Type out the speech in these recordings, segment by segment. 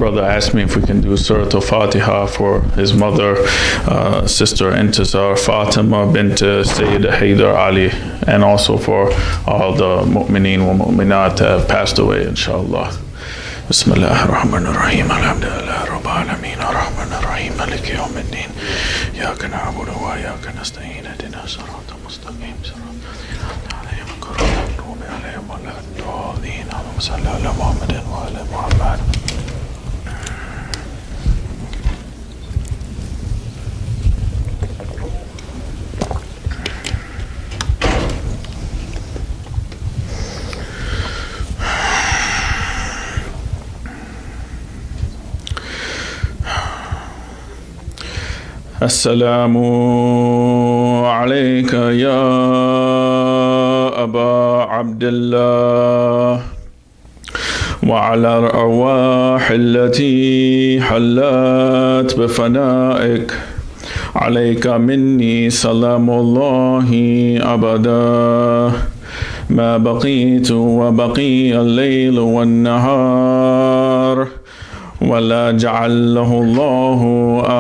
brother asked me if we can do Surah Al-Fatiha for his mother, Sister Intizar Fatima bint Sayyid Haydar Ali, and also for all the mu'mineen wa mu'minat that have passed away, inshallah. Bismillah ar-Rahman ar-Rahim, alhamdulillah, Rabbil Alameen, ar-Rahman ar-Rahim, maliki yawmiddin, iyaka na'budu wa iyaka nasta'in, ihdina sirata mustaqim, sirata alayhim al-maghdubi alayhim wa lad-dallin, Allahumma salli ala Muhammadin wa ala Muhammad. السلام عليك يا أبا عبد الله وعلى الأرواح التي حلت بفنائك عليك مني سلام الله أبدا ما بقيت وبقي الليل والنهار ولا جعله الله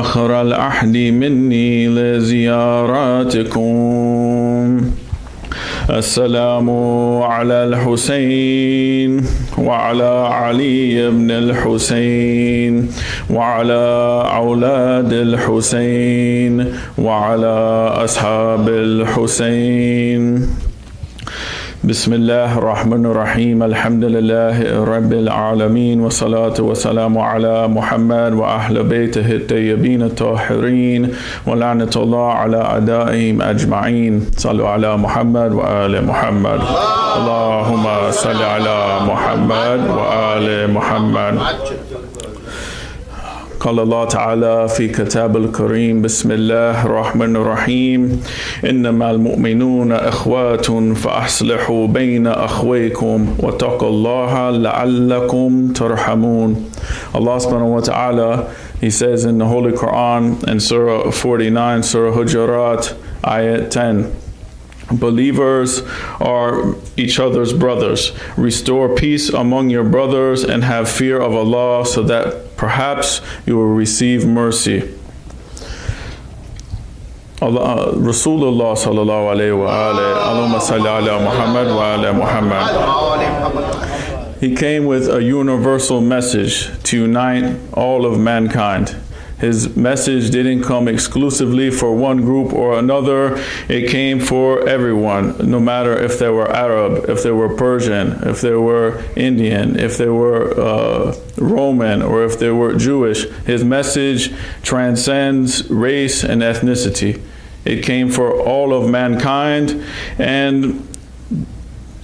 آخر العهد مني لزياراتكم. السلام على الحسين وعلى علي بن الحسين وعلى أولاد الحسين وعلى أصحاب الحسين. بسم الله الرحمن الرحيم الحمد لله رب العالمين والصلاة والسلام على محمد وأهل بيته الطيبين الطاهرين ولعنة الله على أعدائهم أجمعين. صلوا على محمد وآل محمد. اللهم صل على محمد وآل محمد. قال الله تعالى في كتاب الكريم بسم الله الرحمن الرحيم إنما المؤمنون إخوات فأصلحوا بين أخويكم واتقوا الله لعلكم ترحمون. Allah subhanahu wa ta'ala, He says in the Holy Quran in Surah 49, Surah Hujurat, Ayat 10, believers are each other's brothers. Restore peace among your brothers and have fear of Allah so that perhaps you will receive mercy. Rasulullah sallallahu alayhi wa alayhi, Allahumma salli ala Muhammad wa ala Muhammad. He came with a universal message to unite all of mankind. His message didn't come exclusively for one group or another. It came for everyone, no matter if they were Arab, if they were Persian, if they were Indian, if they were Roman, or if they were Jewish. His message transcends race and ethnicity. It came for all of mankind and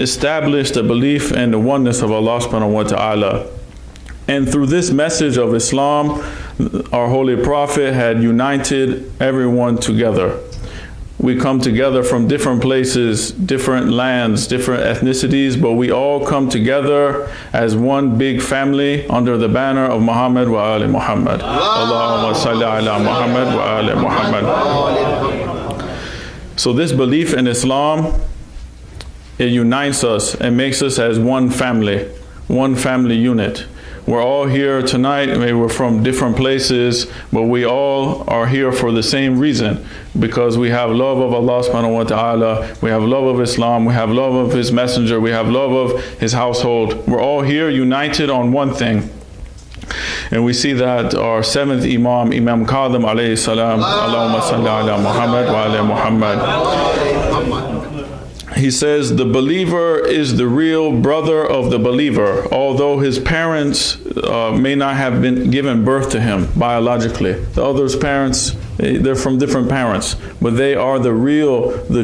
established a belief in the oneness of Allah subhanahu wa ta'ala. And through this message of Islam, our Holy Prophet had united everyone together. We come together from different places, different lands, different ethnicities, but we all come together as one big family under the banner of Muhammad wa ali Muhammad. Allahumma salli ala Muhammad wa ali Muhammad. So this belief in Islam, it unites us and makes us as one family unit. We're all here tonight, maybe we're from different places, but we all are here for the same reason, because we have love of Allah subhanahu wa ta'ala, we have love of Islam, we have love of His Messenger, we have love of His household. We're all here united on one thing. And we see that our seventh Imam, Imam Kadhim alayhi salam, Allahumma salli ala Muhammad wa ala Muhammad. He says the believer is the real brother of the believer, although his parents may not have been given birth to him biologically. The other's parents, they're from different parents, but they are the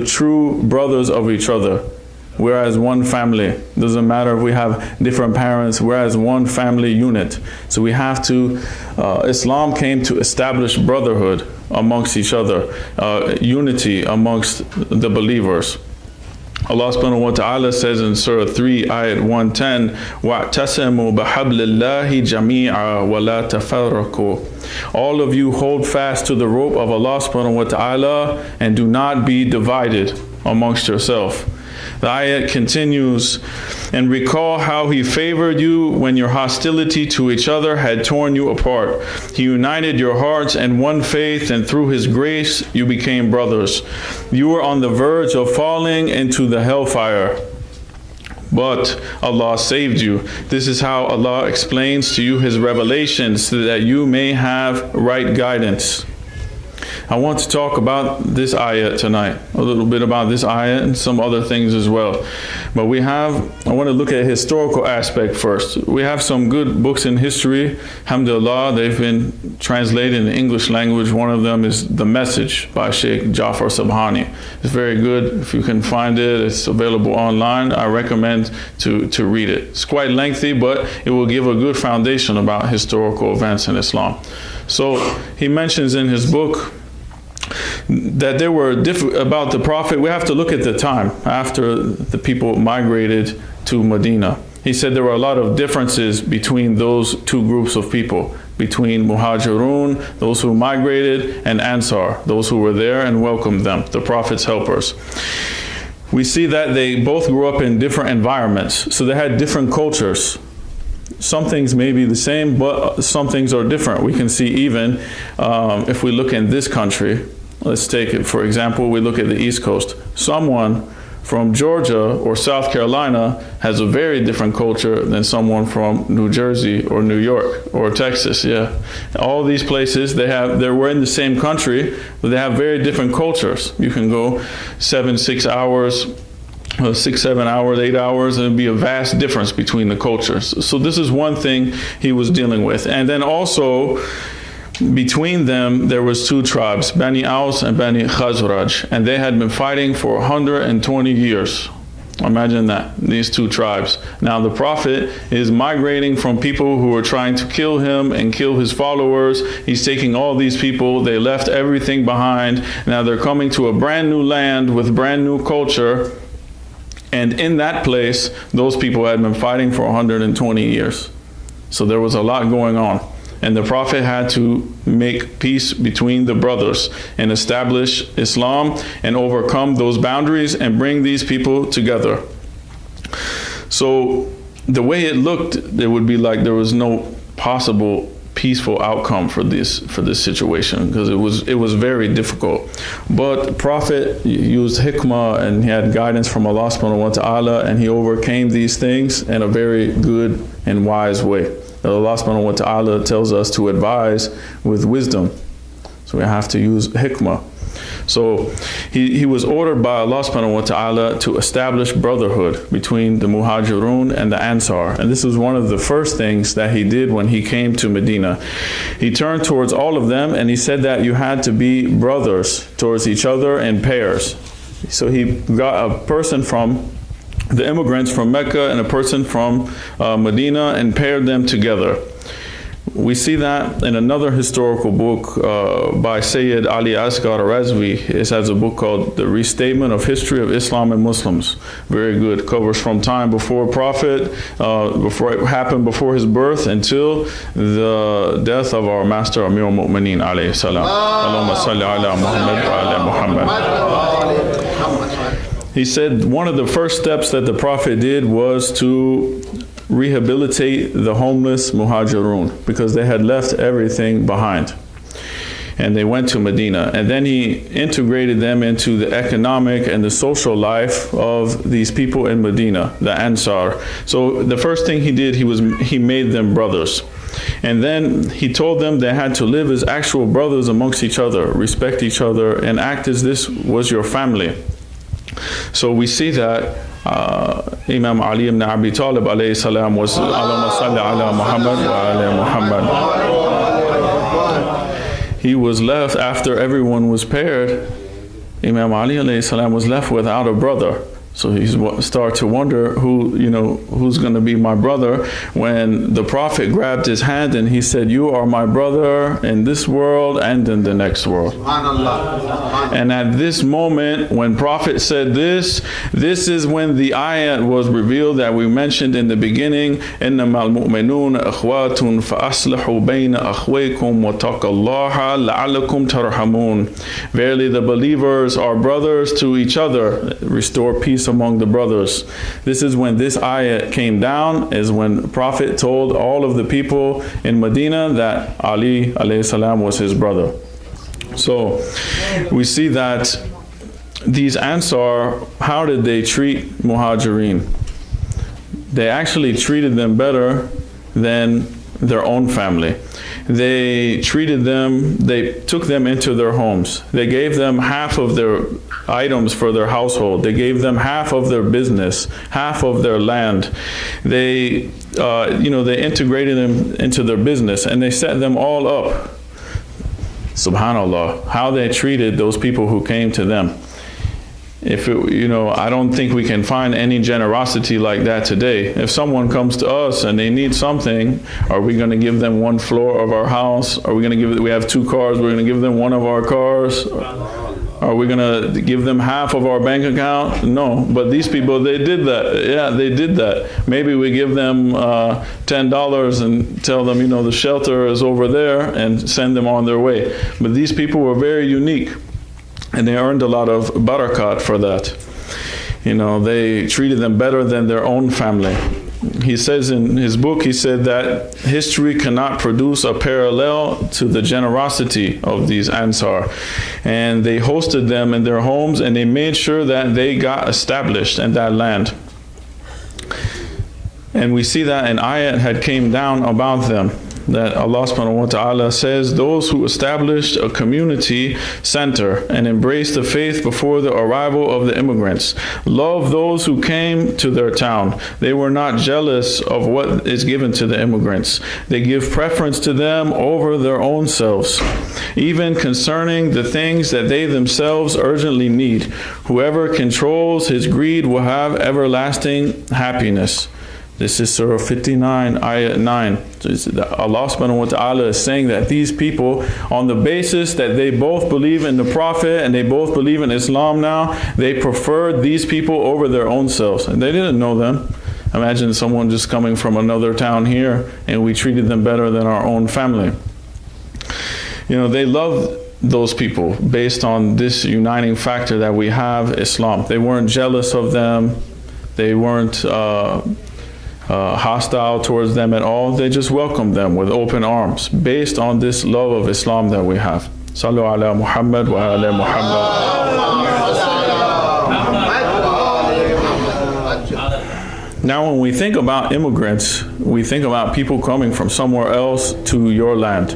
true brothers of each other. We're as one family. Doesn't matter if we have different parents, we're as one family unit. So we have to, Islam came to establish brotherhood amongst each other, unity amongst the believers. Allah subhanahu wa ta'ala says in Surah 3, Ayat 110, وَاعْتَسِمُوا بِحَبْلِ اللَّهِ جَمِيعًا وَلَا تَفَرَّقُوا. All of you hold fast to the rope of Allah subhanahu wa ta'ala and do not be divided amongst yourself. The ayat continues, and recall how he favored you when your hostility to each other had torn you apart. He united your hearts in one faith, and through his grace you became brothers. You were on the verge of falling into the hellfire, but Allah saved you. This is how Allah explains to you his revelations so that you may have right guidance. I want to talk about this ayat tonight, a little bit about this ayat and some other things as well. But I want to look at a historical aspect first. We have some good books in history. Alhamdulillah, they've been translated in the English language. One of them is The Message by Sheikh Jafar Subhani. It's very good. If you can find it, it's available online. I recommend to read it. It's quite lengthy, but it will give a good foundation about historical events in Islam. So he mentions in his book that there were about the Prophet. We have to look at the time after the people migrated to Medina. He said there were a lot of differences between those two groups of people, between Muhajirun, those who migrated, and Ansar, those who were there and welcomed them, the Prophet's helpers. We see that they both grew up in different environments, so they had different cultures. Some things may be the same, but some things are different. We can see even if we look in this country, let's take it, for example, we look at the East Coast. Someone from Georgia or South Carolina has a very different culture than someone from New Jersey or New York or Texas. Yeah, all these places, we're in the same country, but they have very different cultures. You can go 6 hours, 6, 7 hours, 8 hours, and it'd be a vast difference between the cultures. So this is one thing he was dealing with. And then also, between them, there was two tribes, Bani Aus and Bani Khazraj, and they had been fighting for 120 years. Imagine that, these two tribes. Now the Prophet is migrating from people who were trying to kill him and kill his followers. He's taking all these people, they left everything behind. Now they're coming to a brand new land with brand new culture. And in that place, those people had been fighting for 120 years. So there was a lot going on. And the Prophet had to make peace between the brothers and establish Islam and overcome those boundaries and bring these people together. So the way it looked, it would be like there was no possible peaceful outcome for this situation, because it was very difficult. But the Prophet used hikmah, and he had guidance from Allah subhanahu wa ta'ala, and he overcame these things in a very good and wise way. Allah subhanahu wa ta'ala tells us to advise with wisdom. So we have to use hikmah. So he was ordered by Allah subhanahu wa ta'ala to establish brotherhood between the Muhajirun and the Ansar. And this was one of the first things that he did when he came to Medina. He turned towards all of them and he said that you had to be brothers towards each other in pairs. So he got a person from the immigrants from Mecca and a person from Medina and paired them together. We see that in another historical book by Sayyid Ali Asghar Razvi. It has a book called The Restatement of History of Islam and Muslims. Very good. Covers from time before Prophet, before it happened, before his birth, until the death of our Master Amir al-Mu'mineen alayhi salam. Allahumma salli ala Muhammad wa ala Muhammad. He said one of the first steps that the Prophet did was to rehabilitate the homeless Muhajirun, because they had left everything behind. And they went to Medina. And then he integrated them into the economic and the social life of these people in Medina, the Ansar. So the first thing he did, he made them brothers. And then he told them they had to live as actual brothers amongst each other, respect each other, and act as this was your family. So we see that Imam Ali ibn Abi Talib alayhi salam was Allahumma salli ala Muhammad wa ala Muhammad. He was left after everyone was paired. Imam Ali alayhi salam was left without a brother. So he started to wonder who's going to be my brother, when the Prophet grabbed his hand and he said, "You are my brother in this world and in the next world." And at this moment, when Prophet said this is when the ayat was revealed that we mentioned in the beginning, إِنَّمَا الْمُؤْمِنُونَ أَخْوَاتٌ فَأَصْلِحُوا بَيْنَ أَخْوَيْكُمْ وَاتَّقُوا اللَّهَ لَعَلَّكُمْ تَرْحَمُونَ. Verily the believers are brothers to each other. Restore peace peace among the brothers. This is when this ayat came down, is when the Prophet told all of the people in Medina that Ali alayhi salam was his brother. So we see that these Ansar, how did they treat Muhajirin? They actually treated them better than their own family. They treated them, they took them into their homes. They gave them half of their items for their household. They gave them half of their business, half of their land. They, they integrated them into their business, and they set them all up. Subhanallah, how they treated those people who came to them. I don't think we can find any generosity like that today. If someone comes to us and they need something, are we going to give them one floor of our house? Are we going to we have 2 cars, we're going to give them one of our cars? Are we going to give them half of our bank account? No, but these people, they did that. Yeah, they did that. Maybe we give them $10 and tell them, the shelter is over there, and send them on their way. But these people were very unique, and they earned a lot of barakat for that. They treated them better than their own family. He says in his book, he said that history cannot produce a parallel to the generosity of these Ansar. And they hosted them in their homes, and they made sure that they got established in that land. And we see that an ayat had came down about them, that Allah subhanahu wa ta'ala says, those who established a community center and embraced the faith before the arrival of the immigrants, love those who came to their town. They were not jealous of what is given to the immigrants. They give preference to them over their own selves, even concerning the things that they themselves urgently need. Whoever controls his greed will have everlasting happiness. This is Surah 59, Ayat 9. Allah subhanahu wa ta'ala is saying that these people, on the basis that they both believe in the Prophet and they both believe in Islam now, they preferred these people over their own selves. And they didn't know them. Imagine someone just coming from another town here, and we treated them better than our own family. They loved those people based on this uniting factor that we have, Islam. They weren't jealous of them. They weren't hostile towards them at all. They just welcomed them with open arms based on this love of Islam that we have. Sallu ala Muhammad wa ala Muhammad. Now when we think about immigrants, we think about people coming from somewhere else to your land.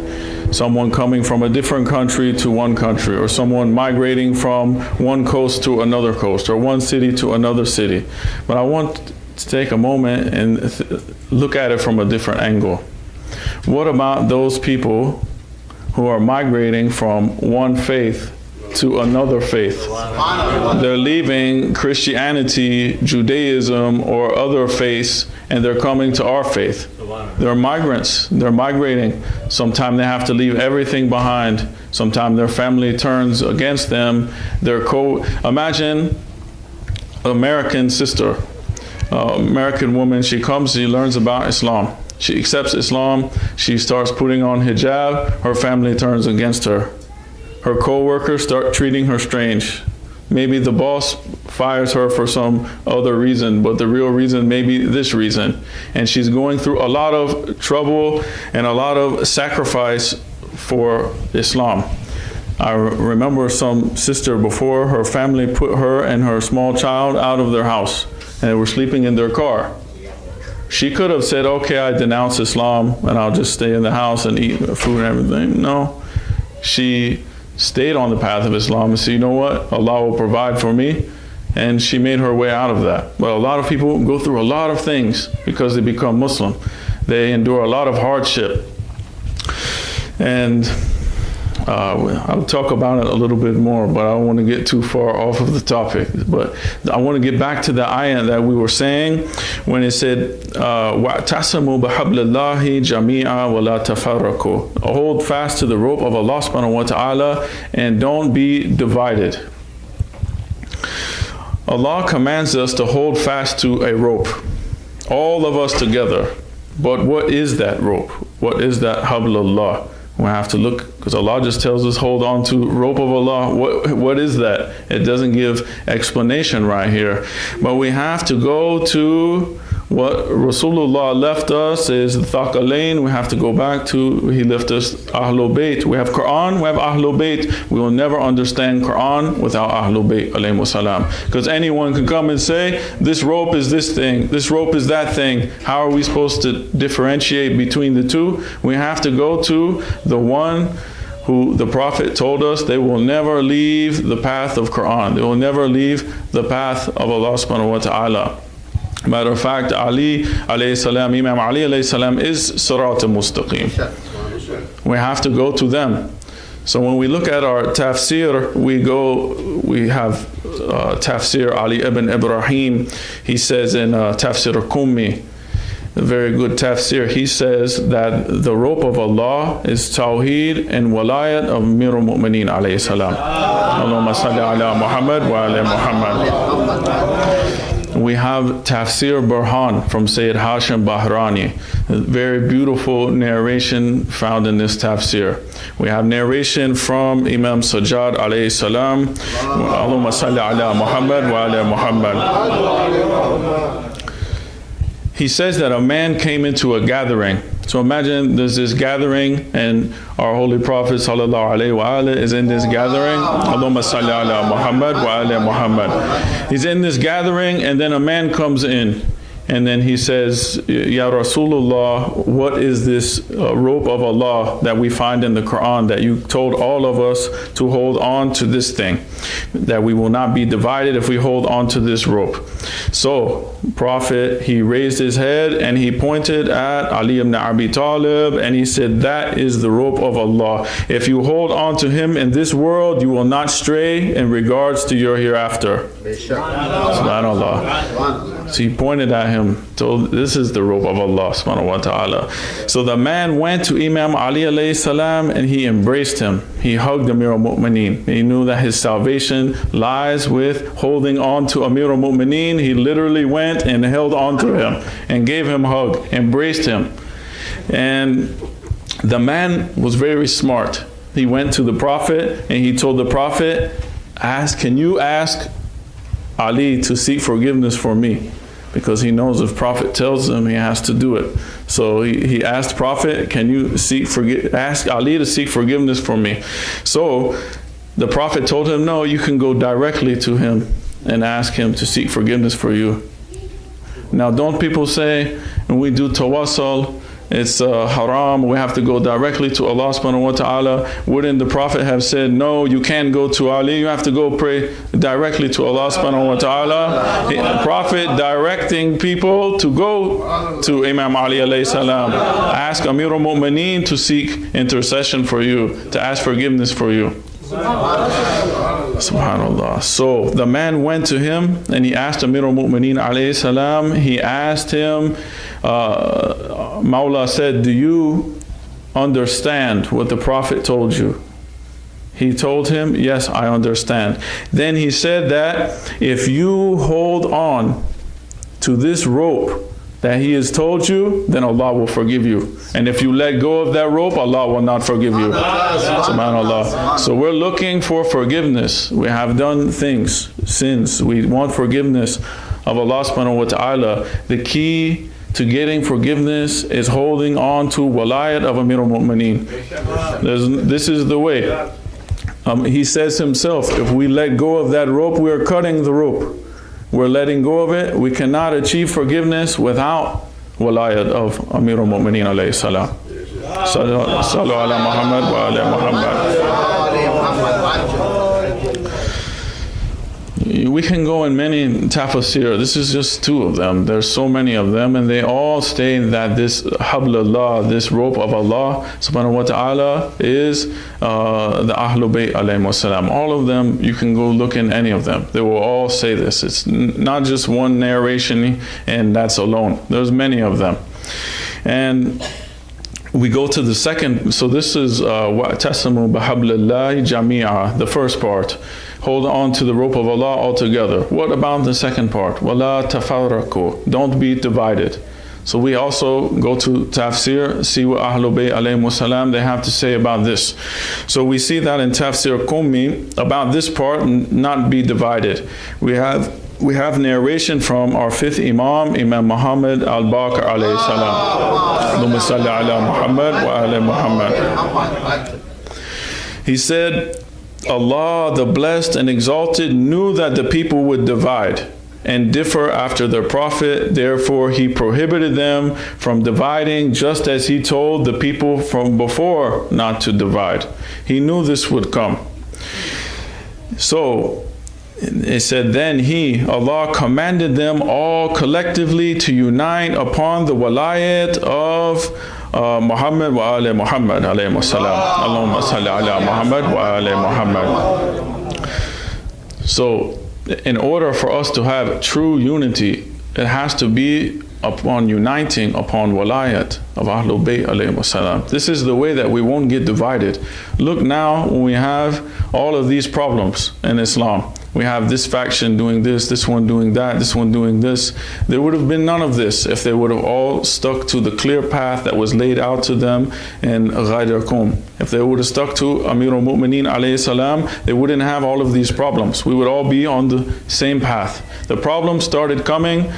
Someone coming from a different country to one country, or someone migrating from one coast to another coast, or one city to another city. But I want to take a moment and look at it from a different angle. What about those people who are migrating from one faith to another faith? They're leaving Christianity, Judaism, or other faiths, and they're coming to our faith. They're migrants. They're migrating. Sometimes they have to leave everything behind. Sometimes their family turns against them. Imagine an American sister, American woman. She comes, she learns about Islam. She accepts Islam. She starts putting on hijab. Her family turns against her. Her co-workers start treating her strange. Maybe the boss fires her for some other reason, but the real reason may be this reason. And she's going through a lot of trouble and a lot of sacrifice for Islam. I remember some sister before, her family put her and her small child out of their house, and they were sleeping in their car. She could have said, okay, I denounce Islam and I'll just stay in the house and eat food and everything. No, she stayed on the path of Islam and said, you know what, Allah will provide for me. And she made her way out of that. But a lot of people go through a lot of things because they become Muslim. They endure a lot of hardship. And I'll talk about it a little bit more, but I don't want to get too far off of the topic. But I want to get back to the ayah that we were saying when it said, وَاعْتَصِمُوا بِحَبْلِ اللَّهِ جَمِيعًا وَلَا تَفَرَّقُوا. Hold fast to the rope of Allah subhanahu wa ta'ala and don't be divided. Allah commands us to hold fast to a rope, all of us together. But what is that rope? What is that hablullah? We have to look, because Allah just tells us, hold on to rope of Allah. What is that? It doesn't give explanation right here. But we have to go to what Rasulullah left us is Thaqalain. We have to go back to, he left us Ahlul Bayt. We have Quran, we have Ahlul Bayt. We will never understand Quran without Ahlul Bayt alayhi salam. Because anyone can come and say, this rope is this thing, this rope is that thing. How are we supposed to differentiate between the two? We have to go to the one who the Prophet told us they will never leave the path of Quran. They will never leave the path of Allah subhanahu wa ta'ala. Matter of fact, Ali alayhi salam, Imam Ali alayhi salam is Sirat al-Mustaqim. We have to go to them. So when we look at our tafsir, we have tafsir Ali ibn Ibrahim. He says in tafsir Qummi, a very good tafsir, he says that the rope of Allah is Tawheed and Walayat of Amir al-Mu'mineen alayhi salam. Allahumma salli ala Muhammad wa ala Muhammad. We have Tafsir Burhan from Sayyid Hashim Bahrani. A very beautiful narration found in this tafsir. We have narration from Imam Sajjad alayhi salam. Allahumma salli ala Muhammad wa ala Muhammad. He says that a man came into a gathering. So imagine there's this gathering and our Holy Prophet sallallahu alayhi wa alayhi is in this gathering. Allahumma salli ala Muhammad wa ala Muhammad. He's in this gathering and then a man comes in and then he says, Ya Rasulullah, what is this rope of Allah that we find in the Quran that you told all of us to hold on to this thing, that we will not be divided if we hold on to this rope. So Prophet, he raised his head and he pointed at Ali ibn Abi Talib and he said, that is the rope of Allah. If you hold on to him in this world, you will not stray in regards to your hereafter. Subhanallah. So he pointed at him, told, this is the rope of Allah subhanahu wa ta'ala. So the man went to Imam Ali alayhi salam and he embraced him. He hugged Amir al-Mu'mineen. He knew that his salvation lies with holding on to Amir al-Mu'mineen. He literally went and held on to him and gave him a hug, embraced him. And the man was very smart. He went to the Prophet and he told the Prophet, can you ask Ali to seek forgiveness for me? Because he knows if Prophet tells him, he has to do it. So he asked Prophet, can you ask Ali to seek forgiveness for me? So the Prophet told him, no, you can go directly to him and ask him to seek forgiveness for you. Now don't people say, when we do tawassul, it's haram, we have to go directly to Allah subhanahu wa ta'ala. Wouldn't the Prophet have said, no, you can't go to Ali, you have to go pray directly to Allah subhanahu wa ta'ala? The Prophet directing people to go to Imam Ali alayhi salam, ask Amir al-Mu'mineen to seek intercession for you, to ask forgiveness for you. Subhanallah. So the man went to him and he asked Amir al-Mu'mineen alayhi salam, he asked him, Mawla said, do you understand what the Prophet told you? He told him, yes, I understand. Then he said that if you hold on to this rope that he has told you, then Allah will forgive you. And if you let go of that rope, Allah will not forgive you. Subhanallah. So we're looking for forgiveness. We have done things, sins. We want forgiveness of Allah subhanahu wa ta'ala. The key to getting forgiveness is holding on to walayat of Amir al-Mu'mineen. This is the way. He says himself, if we let go of that rope, we are cutting the rope. We're letting go of it. We cannot achieve forgiveness without walayat of Amir al-Mu'mineen alayhi salam. Sallu ala Muhammad wa ala Muhammad. We can go in many tafsir. This is just two of them. There's so many of them, and they all state that this hablullah, this rope of Allah subhanahu wa ta'ala, is the Ahlul Bayt alayhi salam. All of them, you can go look in any of them. They will all say this. It's not just one narration and that's alone. There's many of them. And we go to the second. So this is wa'tasimu bihablillahi jami'a, the first part. Hold on to the rope of Allah altogether. What about the second part? Wala tafarraqu. Don't be divided. So we also go to tafsir, see what Ahlul Bayt alayhimus salam they have to say about this. So we see that in tafsir Qummi about this part not be divided. We have narration from our fifth Imam, Imam Muhammad al-Baqir alayhi salam. Allahumma salli ala Muhammad wa ala Muhammad. He said, Allah, the blessed and exalted, knew that the people would divide and differ after their prophet. Therefore, he prohibited them from dividing, just as he told the people from before not to divide. He knew this would come. So, it said, then he, Allah, commanded them all collectively to unite upon the walayat of Muhammad wa ala Muhammad alayhi wa salam. Allahumma salli ala Muhammad wa ala Muhammad. So, in order for us to have true unity, it has to be upon uniting upon walayat of Ahlul Bayt alayhi salam. This is the way that we won't get divided. Look now, when we have all of these problems in Islam, we have this faction doing this one doing that, this one doing this. There would have been none of this if they would have all stuck to the clear path that was laid out to them in Ghayr Qum. If they would have stuck to Amir al-Mu'mineen alayhi salam, they wouldn't have all of these problems. We would all be on the same path. The problems started coming.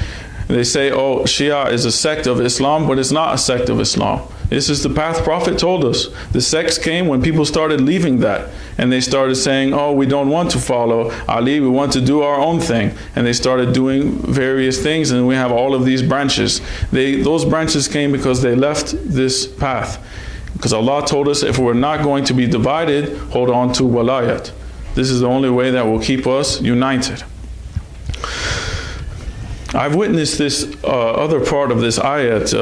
They say, oh, Shia is a sect of Islam, but it's not a sect of Islam. This is the path Prophet told us. The sects came when people started leaving that. And they started saying, oh, we don't want to follow Ali, we want to do our own thing. And they started doing various things, and we have all of these branches. Those branches came because they left this path. Because Allah told us if we're not going to be divided, hold on to walayat. This is the only way that will keep us united. I've witnessed this other part of this ayat.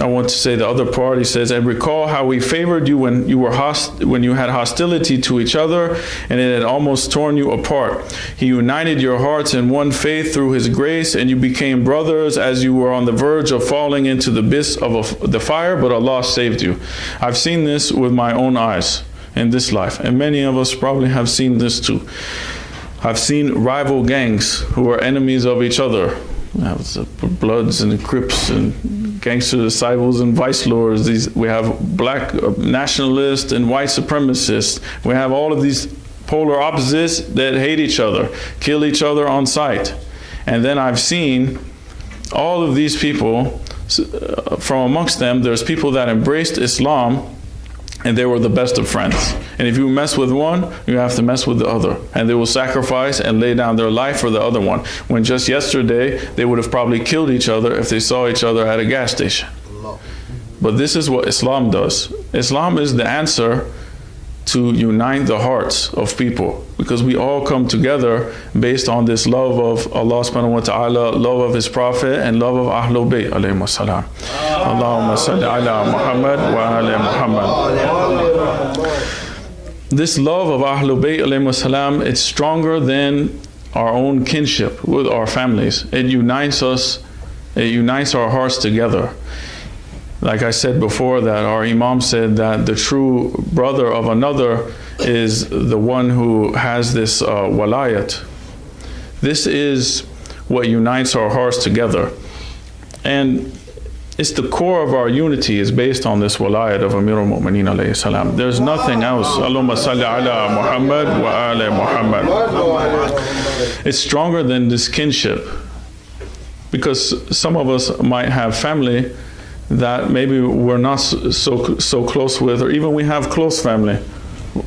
I want to say the other part. He says, and recall how we favored you when you had hostility to each other, and it had almost torn you apart. He united your hearts in one faith through His grace, and you became brothers as you were on the verge of falling into the abyss of the fire, but Allah saved you. I've seen this with my own eyes in this life, and many of us probably have seen this too. I've seen rival gangs who are enemies of each other. We have the Bloods and the Crips and gangster disciples and vice lords. We have black nationalists and white supremacists. We have all of these polar opposites that hate each other, kill each other on sight. And then I've seen all of these people, from amongst them, there's people that embraced Islam and they were the best of friends. And if you mess with one, you have to mess with the other. And they will sacrifice and lay down their life for the other one. When just yesterday, they would have probably killed each other if they saw each other at a gas station. But this is what Islam does. Islam is the answer to unite the hearts of people, because we all come together based on this love of Allah subhanahu wa ta'ala, love of His Prophet, and love of Ahlul Bayt alayhimus salam. Allahumma salli ala Muhammad wa ala Muhammad. This love of Ahlul Bayt alayhimus salam, it's stronger than our own kinship with our families. It unites us, it unites our hearts together. Like I said before, that our Imam said that the true brother of another is the one who has this walayat. This is what unites our hearts together. And it's the core of our unity is based on this walayat of Amir al-Mu'mineen alayhi salam. There's nothing else. Allahumma salli ala Muhammad wa ala Muhammad. It's stronger than this kinship. Because some of us might have family that maybe we're not so close with, or even we have close family.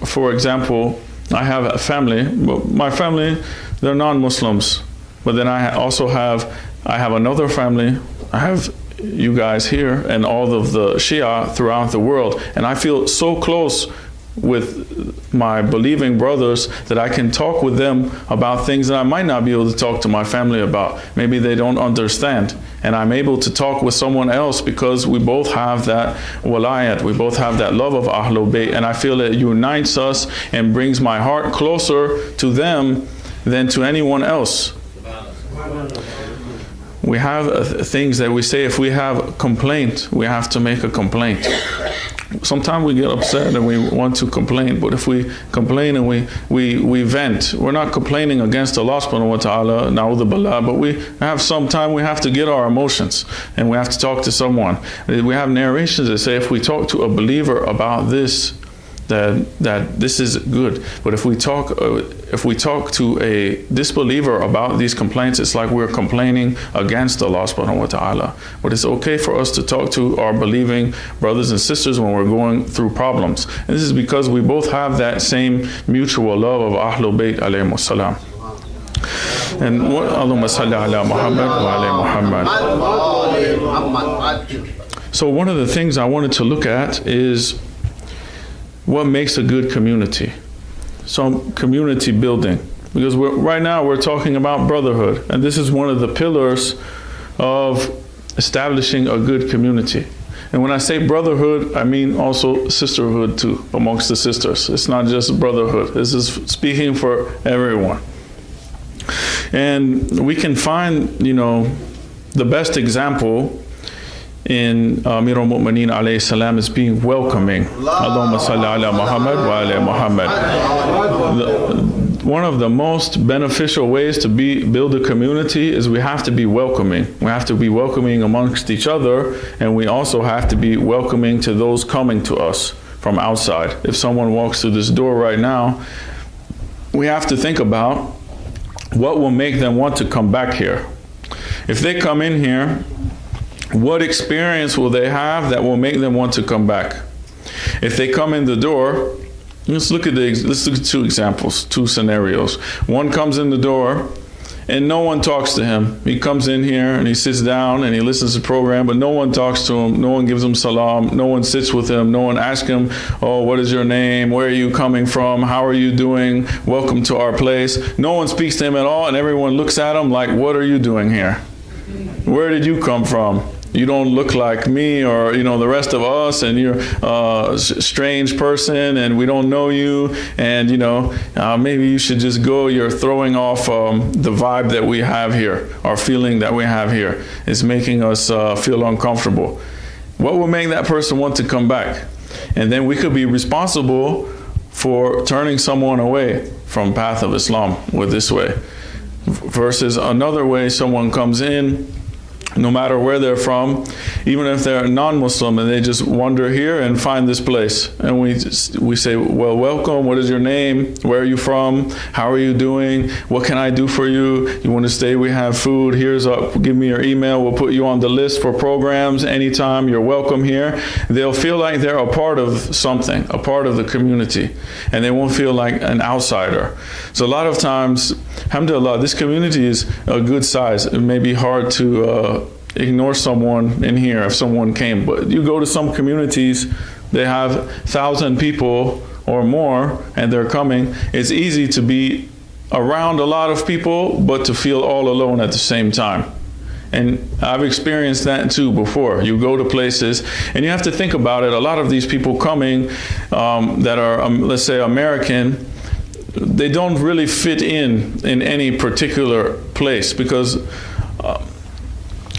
For example, I have a family, my family, they're non-Muslims, but then I have another family, I have you guys here and all of the Shia throughout the world, and I feel so close with my believing brothers that I can talk with them about things that I might not be able to talk to my family about. Maybe they don't understand. And I'm able to talk with someone else because we both have that walayat, we both have that love of Ahlul Bayt, and I feel it unites us and brings my heart closer to them than to anyone else. We have things that we say, if we have a complaint, we have to make a complaint. Sometimes we get upset and we want to complain, but if we complain and we vent, we're not complaining against Allah subhanahu wa ta'ala, na'udhu billah, but we have some time we have to get our emotions and we have to talk to someone. We have narrations that say if we talk to a believer about this, that this is good. But if we talk to a disbeliever about these complaints, it's like we're complaining against Allah subhanahu wa ta'ala. But it's okay for us to talk to our believing brothers and sisters when we're going through problems. And this is because we both have that same mutual love of Ahlul Bayt alayhimus salam. And Allahumma salli ala Muhammad wa ala Muhammad. So one of the things I wanted to look at is what makes a good community. So community building, because right now we're talking about brotherhood, and this is one of the pillars of establishing a good community. And when I say brotherhood, I mean also sisterhood too, amongst the sisters. It's not just brotherhood. This is speaking for everyone. And we can find, the best example in Amir al-Mu'mineen alayhi salam is being welcoming. Allahumma salli ala Muhammad wa ala Muhammad. One of the most beneficial ways to build a community is we have to be welcoming. We have to be welcoming amongst each other, and we also have to be welcoming to those coming to us from outside. If someone walks through this door right now, we have to think about what will make them want to come back here. If they come in here, what experience will they have that will make them want to come back? If they come in the door, let's look at two examples, two scenarios. One comes in the door and no one talks to him. He comes in here and he sits down and he listens to the program, but no one talks to him, no one gives him salam, no one sits with him, no one asks him, oh, what is your name? Where are you coming from? How are you doing? Welcome to our place. No one speaks to him at all, and everyone looks at him like, what are you doing here? Where did you come from? You don't look like me or, the rest of us, and you're a strange person and we don't know you, and, maybe you should just go. You're throwing off the vibe that we have here, our feeling that we have here. It's making us feel uncomfortable. What will make that person want to come back? And then we could be responsible for turning someone away from path of Islam with this way. Versus another way, someone comes in, no matter where they're from, even if they're non-Muslim and they just wander here and find this place. And we say, well, welcome, what is your name? Where are you from? How are you doing? What can I do for you? You want to stay? We have food. Give me your email. We'll put you on the list for programs. Anytime, you're welcome here. They'll feel like they're a part of something, a part of the community, and they won't feel like an outsider. So a lot of times, alhamdulillah, this community is a good size. It may be hard to ignore someone in here if someone came, but you go to some communities, they have 1,000 people or more and they're coming. It's easy to be around a lot of people but to feel all alone at the same time. And I've experienced that too before. You go to places and you have to think about it. A lot of these people coming that are let's say American, they don't really fit in any particular place, because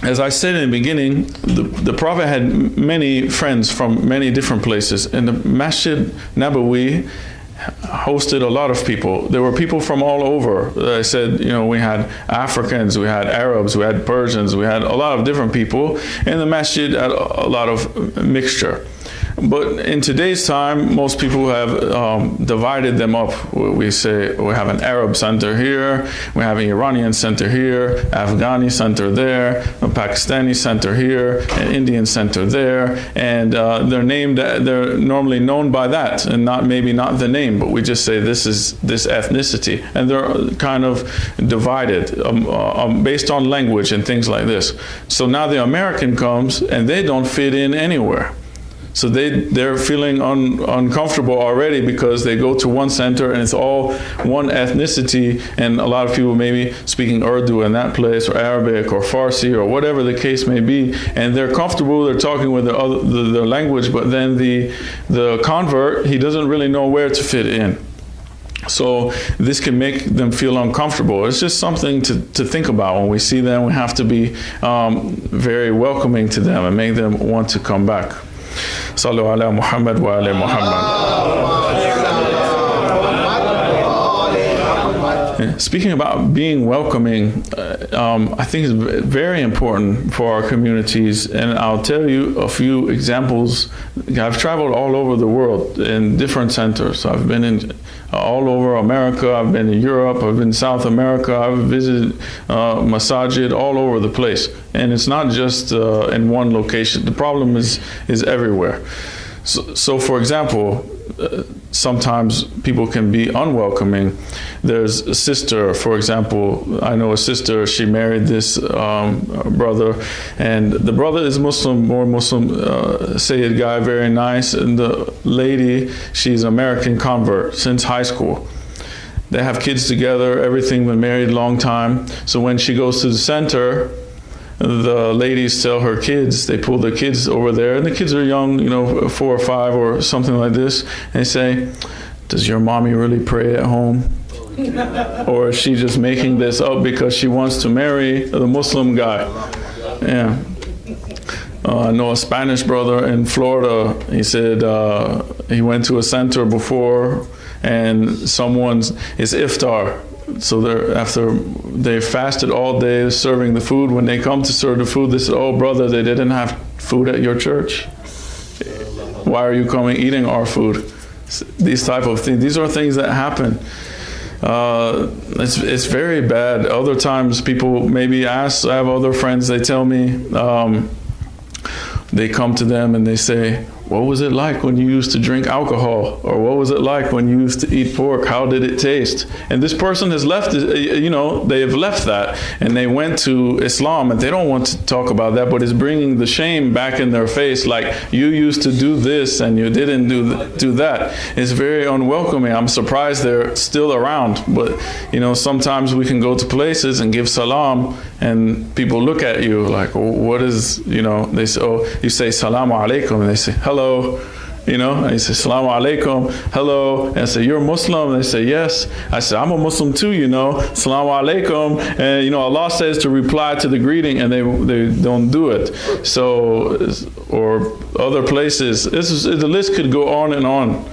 as I said in the beginning, the Prophet had many friends from many different places, and the Masjid Nabawi hosted a lot of people. There were people from all over. I said, we had Africans, we had Arabs, we had Persians, we had a lot of different people, and the masjid had a lot of mixture. But in today's time, most people have divided them up. We say we have an Arab center here, we have an Iranian center here, Afghani center there, a Pakistani center here, an Indian center there, and they're normally known by that, and maybe not the name, but we just say this is this ethnicity, and they're kind of divided based on language and things like this. So now the American comes and they don't fit in anywhere. So they're feeling uncomfortable already because they go to one center and it's all one ethnicity, and a lot of people maybe speaking Urdu in that place, or Arabic or Farsi or whatever the case may be, and they're comfortable, they're talking with their language, but then the convert, he doesn't really know where to fit in. So this can make them feel uncomfortable. It's just something to think about. When we see them, we have to be very welcoming to them and make them want to come back. Sallu ala Muhammad wa ala Muhammad. Speaking about being welcoming, I think it's very important for our communities, and I'll tell you a few examples. I've traveled all over the world in different centers. I've been in all over America, I've been in Europe, I've been in South America, I've visited masajid all over the place. And it's not just in one location. The problem is everywhere. So for example, sometimes people can be unwelcoming. There's a sister, for example, I know a sister, she married this brother, and the brother is Muslim, more Muslim, Sayyid guy, very nice, and the lady, she's American convert since high school. They have kids together, everything, been married a long time. So when she goes to the center, the ladies tell her kids, they pull their kids over there, and the kids are young, 4 or 5 or something like this, and they say, does your mommy really pray at home? Or is she just making this up because she wants to marry the Muslim guy? Yeah. I know a Spanish brother in Florida, he said he went to a center before, and it's iftar. So after they fasted all day serving the food, when they come to serve the food, they said, oh brother, they didn't have food at your church. Why are you coming eating our food? These type of things. These are things that happen. It's very bad. Other times people maybe ask, I have other friends, they tell me, they come to them and they say, what was it like when you used to drink alcohol? Or what was it like when you used to eat pork? How did it taste? And this person has left, they have left that, and they went to Islam, and they don't want to talk about that, but it's bringing the shame back in their face, like, you used to do this and you didn't do that. It's very unwelcoming. I'm surprised they're still around, but sometimes we can go to places and give salam, and people look at you like, what is, they say, oh, you say salamu alaikum, and they say, hello, and you say, salamu alaikum, hello, and I say, you're Muslim? And they say, yes. I say, I'm a Muslim too, salamu alaikum, and Allah says to reply to the greeting, and they don't do it. So, or other places, the list could go on and on,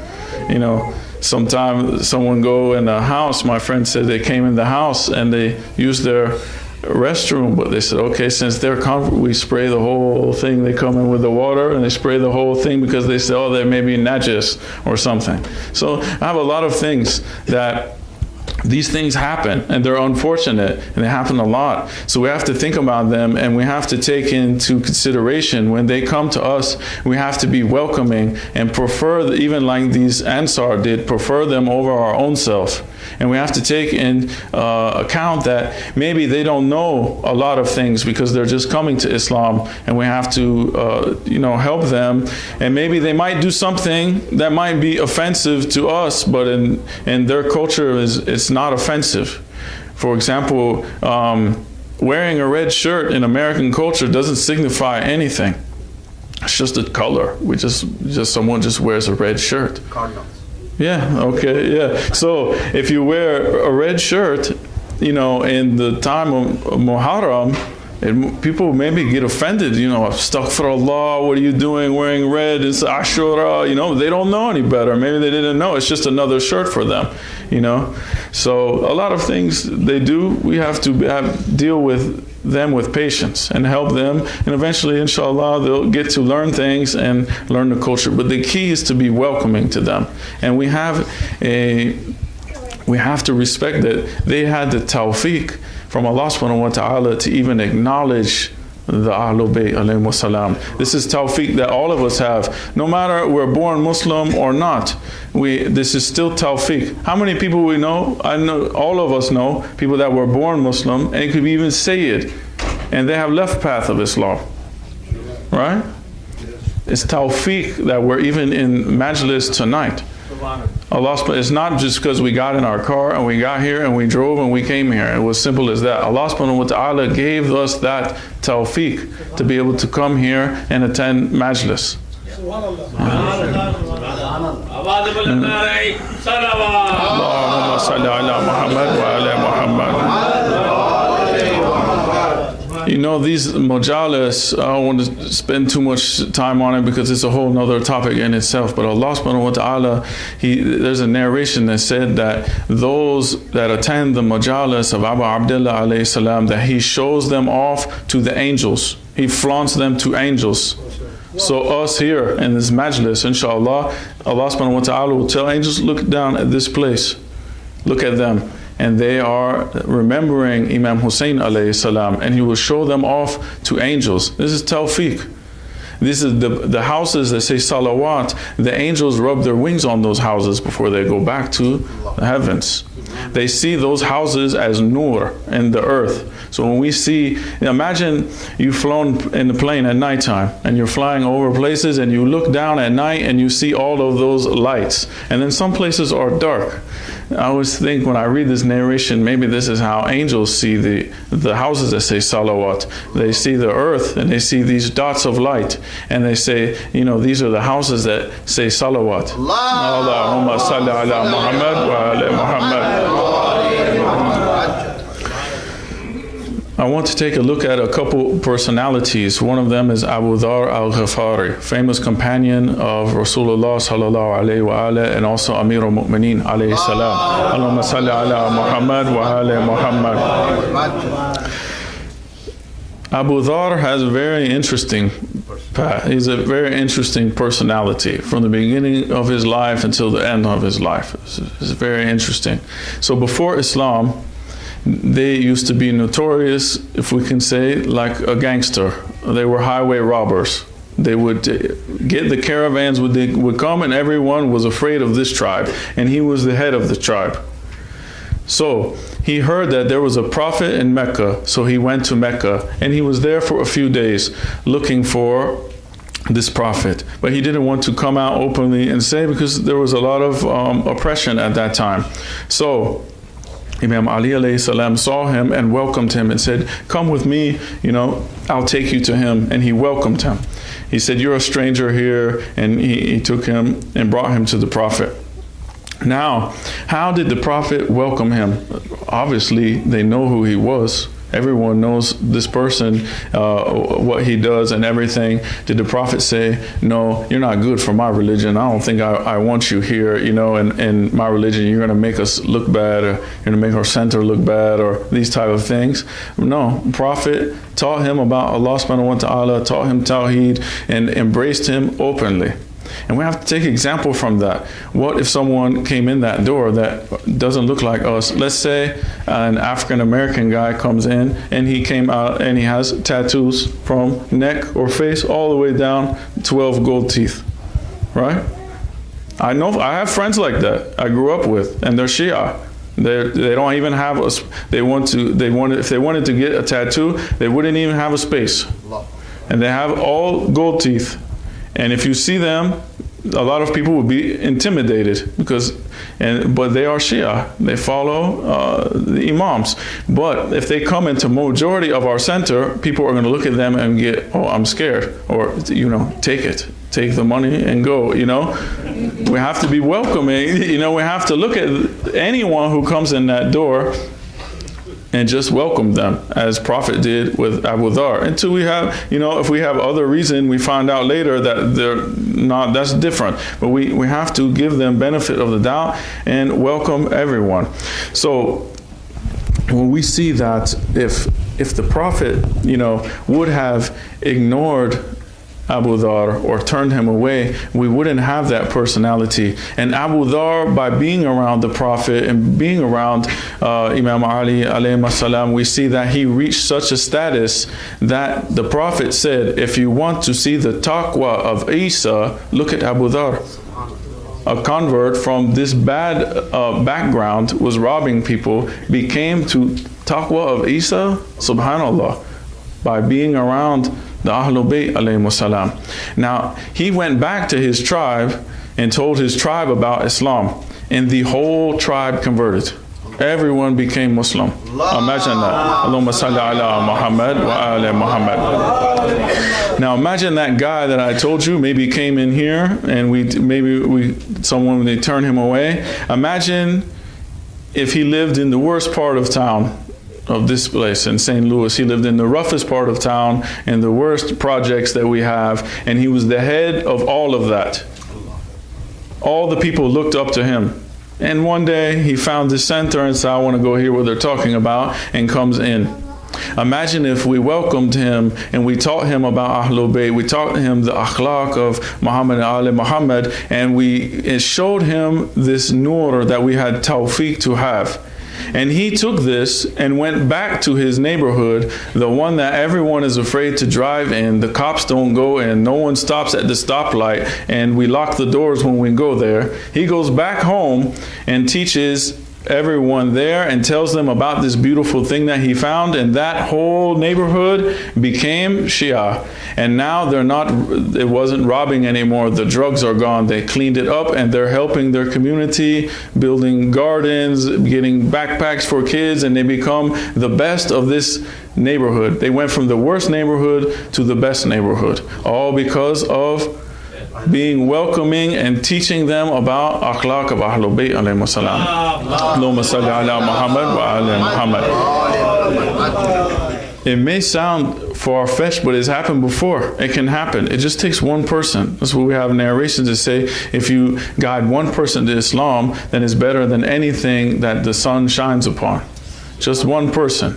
Sometimes someone go in a house, my friend said they came in the house and they used their restroom, but they said, okay, since they're comfortable, we spray the whole thing. They come in with the water and they spray the whole thing because they say, oh, there may be najis or something. So I have a lot of things that these things happen, and they're unfortunate, and they happen a lot. So we have to think about them, and we have to take into consideration when they come to us, we have to be welcoming and prefer, even like these Ansar did, prefer them over our own self. And we have to take in account that maybe they don't know a lot of things because they're just coming to Islam, and we have to help them. And maybe they might do something that might be offensive to us, but in their culture it's not offensive. For example, wearing a red shirt in American culture doesn't signify anything. It's just a color. Someone just wears a red shirt. Cardinals. Yeah, okay, yeah. So if you wear a red shirt, in the time of Muharram, people maybe get offended, astaghfirullah, what are you doing wearing red? It's Ashura, they don't know any better. Maybe they didn't know. It's just another shirt for them, So a lot of things they do, we have to deal with them with patience and help them, and eventually, inshallah, they'll get to learn things and learn the culture. But the key is to be welcoming to them, and we have to respect that they had the tawfiq from Allah subhanahu wa ta'ala to even acknowledge the Ahlul Bayt alayhimu salam. This is tawfiq that all of us have, no matter we're born Muslim or not. This is still tawfiq. How many people we know? I know all of us know people that were born Muslim, and it could be even Sayyid, and they have left path of Islam, right? It's tawfiq that we're even in majlis tonight. Allah, it's not just because we got in our car and we got here and we drove and we came here. It was simple as that. Allah subhanahu wa ta'ala gave us that tawfiq to be able to come here and attend majlis. Allahumma salli ala Muhammad wa ala Muhammad. You know, these majalis, I don't want to spend too much time on it because it's a whole nother topic in itself. But Allah subhanahu wa ta'ala, there's a narration that said that those that attend the majalis of Abu Abdullah alayhi salam, that he shows them off to the angels. He flaunts them to angels. So us here in this majlis, inshallah, Allah subhanahu wa ta'ala will tell angels, look down at this place. Look at them. And they are remembering Imam Hussein alayhi salam, and he will show them off to angels. This is tawfiq. This is the houses that say salawat. The angels rub their wings on those houses before they go back to the heavens. They see those houses as nur in the earth. So when we see, imagine you've flown in the plane at nighttime and you're flying over places and you look down at night and you see all of those lights. And then some places are dark. I always think when I read this narration, maybe this is how angels see the houses that say salawat. They see the earth and they see these dots of light and they say, you know, these are the houses that say salawat. Allahumma salli ala Muhammad wa ala Muhammad. I want to take a look at a couple personalities. One of them is Abu Dhar al-Ghifari, famous companion of Rasulullah sallallahu alayhi wa alayhi, and also Amir al-Mu'mineen alayhi salam. Allahumma salli ala Muhammad wa ala Muhammad. Abu Dhar has a very interesting path. He's a very interesting personality from the beginning of his life until the end of his life. It's very interesting. So before Islam, they used to be notorious, if we can say, like a gangster. They were highway robbers. They would get the caravans would come, and everyone was afraid of this tribe, and he was the head of the tribe. So he heard that there was a prophet in Mecca, so he went to Mecca, and he was there for a few days looking for this prophet. But he didn't want to come out openly and say, because there was a lot of oppression at that time. So Imam Ali alayhi salam saw him and welcomed him and said, come with me, you know, I'll take you to him. And he welcomed him. He said, you're a stranger here. And he took him and brought him to the prophet. Now, how did the prophet welcome him? Obviously, they know who he was. Everyone knows this person, what he does and everything. Did the prophet say, no, you're not good for my religion. I don't think I want you here, you know, in my religion. You're going to make us look bad, or you're going to make our center look bad, or these type of things. No, prophet taught him about Allah subhanahu wa ta'ala, taught him tawheed, and embraced him openly. And we have to take example from that. What if someone came in that door that doesn't look like us? Let's say an African American guy comes in and he came out and he has tattoos from neck or face all the way down, 12 gold teeth, right? I know, I have friends like that I grew up with, and they're Shia. They don't even have a, if they wanted to get a tattoo, they wouldn't even have a space. And they have all gold teeth. And if you see them, a lot of people will be intimidated but they are Shia. They follow the Imams. But if they come into majority of our center, people are going to look at them and get, oh, I'm scared, or, you know, take the money and go, you know. We have to be welcoming, you know, we have to look at anyone who comes in that door and just welcome them, as Prophet did with Abu Dhar. Until we have, you know, if we have other reason, we find out later that they're not, that's different. But we have to give them benefit of the doubt and welcome everyone. So when we see that if the Prophet, you know, would have ignored Abu Dhar or turned him away, we wouldn't have that personality. And Abu Dhar, by being around the Prophet and being around Imam Ali alayhi salam, we see that he reached such a status that the Prophet said, if you want to see the taqwa of Isa, look at Abu Dhar. A convert from this bad background, was robbing people, became to taqwa of Isa, subhanallah, by being around the Ahlul Bayt alayhimu salam. Now, he went back to his tribe and told his tribe about Islam, and the whole tribe converted. Everyone became Muslim. Imagine that. Allahumma salli ala Muhammad wa ala Muhammad. Now imagine that guy that I told you maybe came in here and someone they turn him away. Imagine if he lived in the worst part of town of this place in St. Louis. He lived in the roughest part of town, in the worst projects that we have, and he was the head of all of that. All the people looked up to him. And one day he found this center and said, I want to go hear what they're talking about, and comes in. Imagine if we welcomed him and we taught him about Ahlul Bayt, we taught him the akhlaq of Muhammad and Ali Muhammad, and we showed him this nur that we had tawfiq to have. And he took this and went back to his neighborhood, the one that everyone is afraid to drive in. The cops don't go in, no one stops at the stoplight, and we lock the doors when we go there. He goes back home and teaches everyone there and tells them about this beautiful thing that he found, and that whole neighborhood became Shia. And now it wasn't robbing anymore. The drugs are gone. They cleaned it up, and they're helping their community, building gardens, getting backpacks for kids, and they become the best of this neighborhood. They went from the worst neighborhood to the best neighborhood, all because of being welcoming and teaching them about akhlaq of Ahlul Bayt alayhi salam. Allahumma salli ala Muhammad wa ala Muhammad. It may sound far-fetched, but it's happened before. It can happen. It just takes one person. That's what we have narrations to say. If you guide one person to Islam, then it's better than anything that the sun shines upon. Just one person.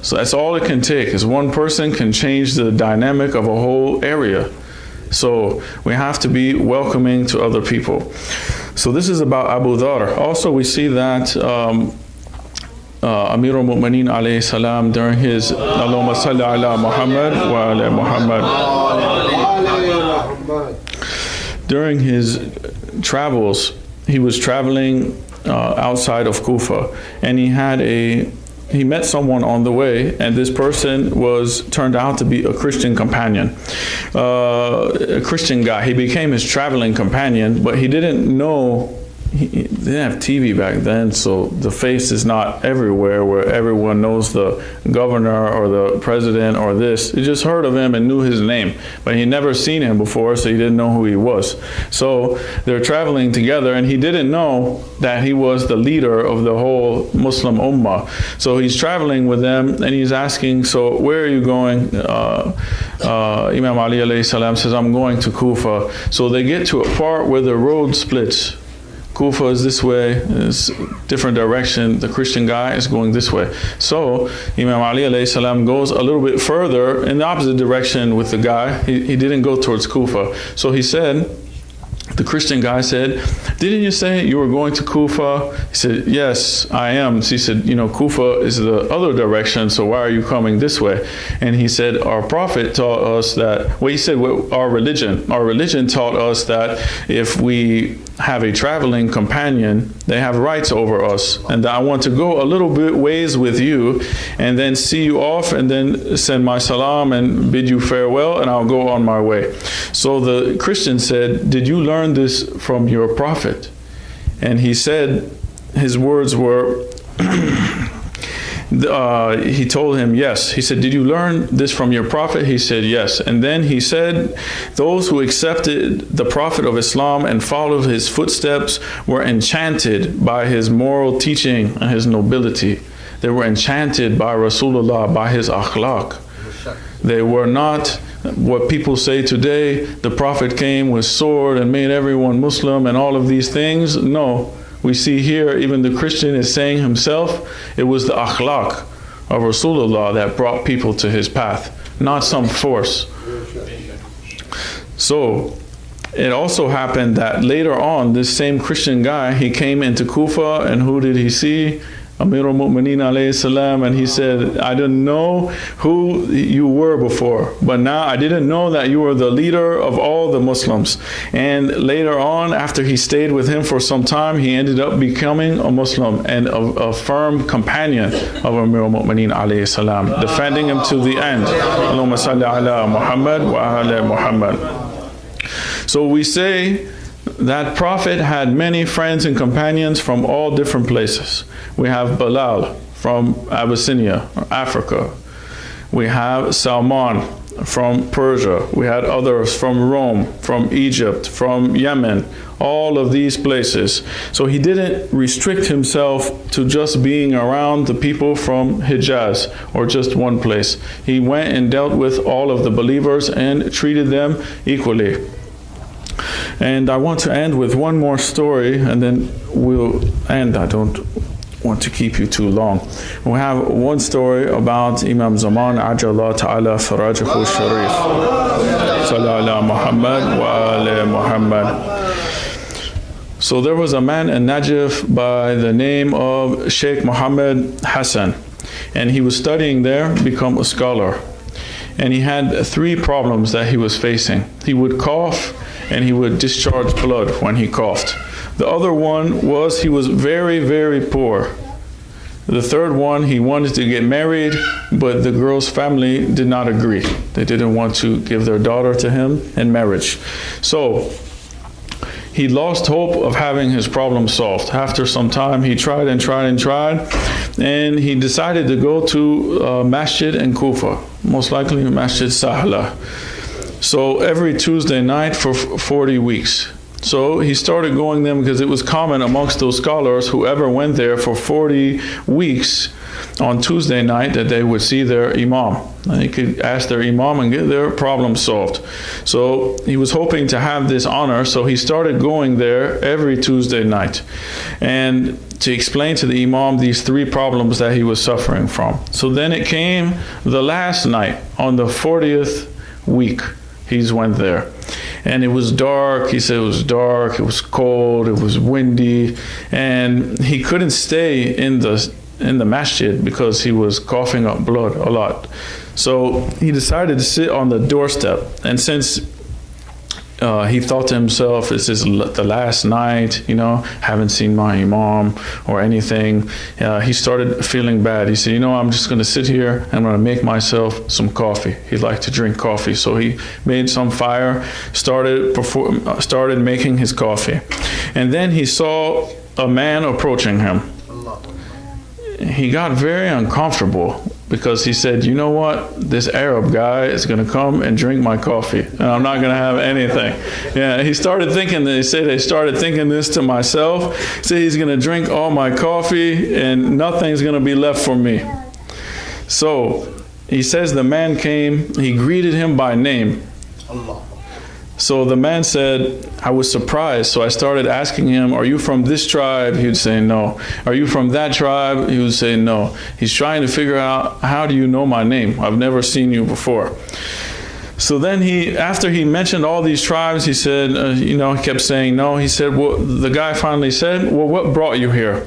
So that's all it can take, is one person can change the dynamic of a whole area. So we have to be welcoming to other people. So this is about Abu Dhar. Also, we see that Amir al-Mu'mineen alayhi salam, during his Allahumma salli ala Muhammad wa ala Muhammad, during his travels, he was traveling outside of Kufa, and he met someone on the way, and this person turned out to be a Christian companion, a Christian guy. He became his traveling companion, but he didn't know, they didn't have TV back then, so the face is not everywhere where everyone knows the governor or the president or this. He just heard of him and knew his name, but he never seen him before, so he didn't know who he was. So they're traveling together, and he didn't know that he was the leader of the whole Muslim Ummah. So he's traveling with them, and he's asking, so where are you going? Imam Ali alayhi salam says, I'm going to Kufa. So they get to a part where the road splits. Kufa is this way, it's different direction. The Christian guy is going this way. So Imam Ali alayhi salam goes a little bit further in the opposite direction with the guy. He didn't go towards Kufa. So he said, the Christian guy said, didn't you say you were going to Kufa? He said, yes, I am. So he said, Kufa is the other direction, so why are you coming this way? And he said, our prophet taught us that, he said, our religion taught us that if we have a traveling companion, they have rights over us, and that I want to go a little bit ways with you and then see you off and then send my salam and bid you farewell, and I'll go on my way. So the Christian said, did you learn this from your prophet? And he said, his words were, he told him, yes. He said, did you learn this from your prophet? He said, yes. And then he said, those who accepted the prophet of Islam and followed his footsteps were enchanted by his moral teaching and his nobility. They were enchanted by Rasulullah, by his akhlaq. They were not what people say today, the prophet came with sword and made everyone Muslim and all of these things. No. We see here, even the Christian is saying himself, it was the akhlaq of Rasulullah that brought people to his path, not some force. So it also happened that later on, this same Christian guy, he came into Kufa, and who did he see? Amir al-Mu'mineen alayhi salam, and he said, I didn't know who you were before, but now I didn't know that you were the leader of all the Muslims. And later on, after he stayed with him for some time, he ended up becoming a Muslim and a firm companion of Amir al-Mu'mineen alayhi salam, defending him to the end. Allahumma salli ala Muhammad wa ala Muhammad. So we say that prophet had many friends and companions from all different places. We have Bilal from Abyssinia, or Africa. We have Salman from Persia. We had others from Rome, from Egypt, from Yemen, all of these places. So he didn't restrict himself to just being around the people from Hijaz or just one place. He went and dealt with all of the believers and treated them equally. And I want to end with one more story, and then we'll end. I don't want to keep you too long. We have one story about Imam Zaman Ajallah Ta'ala Farajahu Sharif. Sallallahu Muhammad wa ala Muhammad. So there was a man in Najaf by the name of Sheikh Muhammad Hassan, and he was studying there, become a scholar. And he had three problems that he was facing. He would cough and he would discharge blood when he coughed. The other one was he was very, very poor. The third one, he wanted to get married, but the girl's family did not agree. They didn't want to give their daughter to him in marriage. So he lost hope of having his problem solved. After some time, he tried and tried and tried, and he decided to go to a masjid in Kufa, most likely Masjid Sahla. So every Tuesday night for 40 weeks. So he started going there because it was common amongst those scholars, whoever went there for 40 weeks on Tuesday night, that they would see their imam. And they could ask their imam and get their problem solved. So he was hoping to have this honor, so he started going there every Tuesday night and to explain to the imam these three problems that he was suffering from. So then it came the last night on the 40th week. He went there, and it was dark. He said it was dark, it was cold, it was windy, and he couldn't stay in the masjid because he was coughing up blood a lot. So he decided to sit on the doorstep, and since he thought to himself, this is the last night, haven't seen my imam or anything. He started feeling bad. He said, I'm just going to sit here. I'm going to make myself some coffee. He liked to drink coffee. So he made some fire, started making his coffee. And then he saw a man approaching him. He got very uncomfortable because he said, you know what? This Arab guy is going to come and drink my coffee, and I'm not going to have anything. Yeah, he started thinking this. He said, I started thinking this to myself. He said, he's going to drink all my coffee and nothing's going to be left for me. So he says the man came, he greeted him by name. So the man said, I was surprised. So I started asking him, are you from this tribe? He would say no. Are you from that tribe? He would say no. He's trying to figure out, how do you know my name? I've never seen you before. So then after he mentioned all these tribes, he said, he kept saying no. He said, well, the guy finally said, well, what brought you here?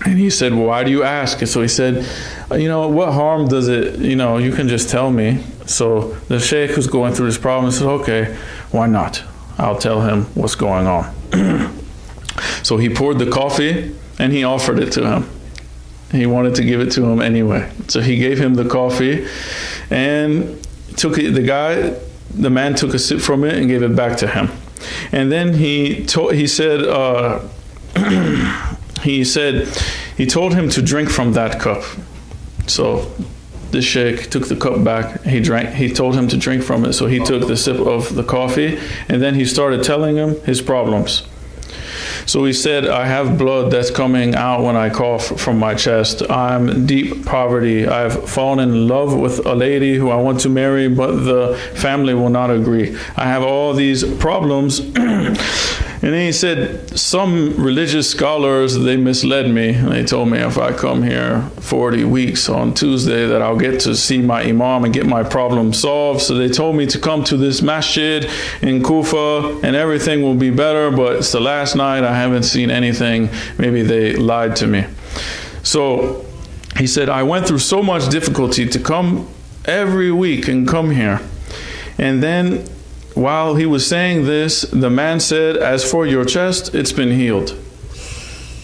And he said, well, why do you ask? And so he said, what harm does it, you can just tell me. So the sheikh who's going through this problem said, okay, why not? I'll tell him what's going on. So he poured the coffee and he offered it to him. He wanted to give it to him anyway. So he gave him the coffee and took it. The man took a sip from it and gave it back to him. And then he told him to drink from that cup. So the sheikh took the cup back, he drank, he told him to drink from it, so he took the sip of the coffee, and then he started telling him his problems. So he said, I have blood that's coming out when I cough from my chest. I'm in deep poverty. I've fallen in love with a lady who I want to marry, but the family will not agree. I have all these problems. And then he said, some religious scholars, they misled me. They told me if I come here 40 weeks on Tuesday that I'll get to see my imam and get my problem solved. So they told me to come to this masjid in Kufa and everything will be better, but it's the last night, I haven't seen anything. Maybe they lied to me. So he said, I went through so much difficulty to come every week and come here. And then while he was saying this, the man said, as for your chest, it's been healed.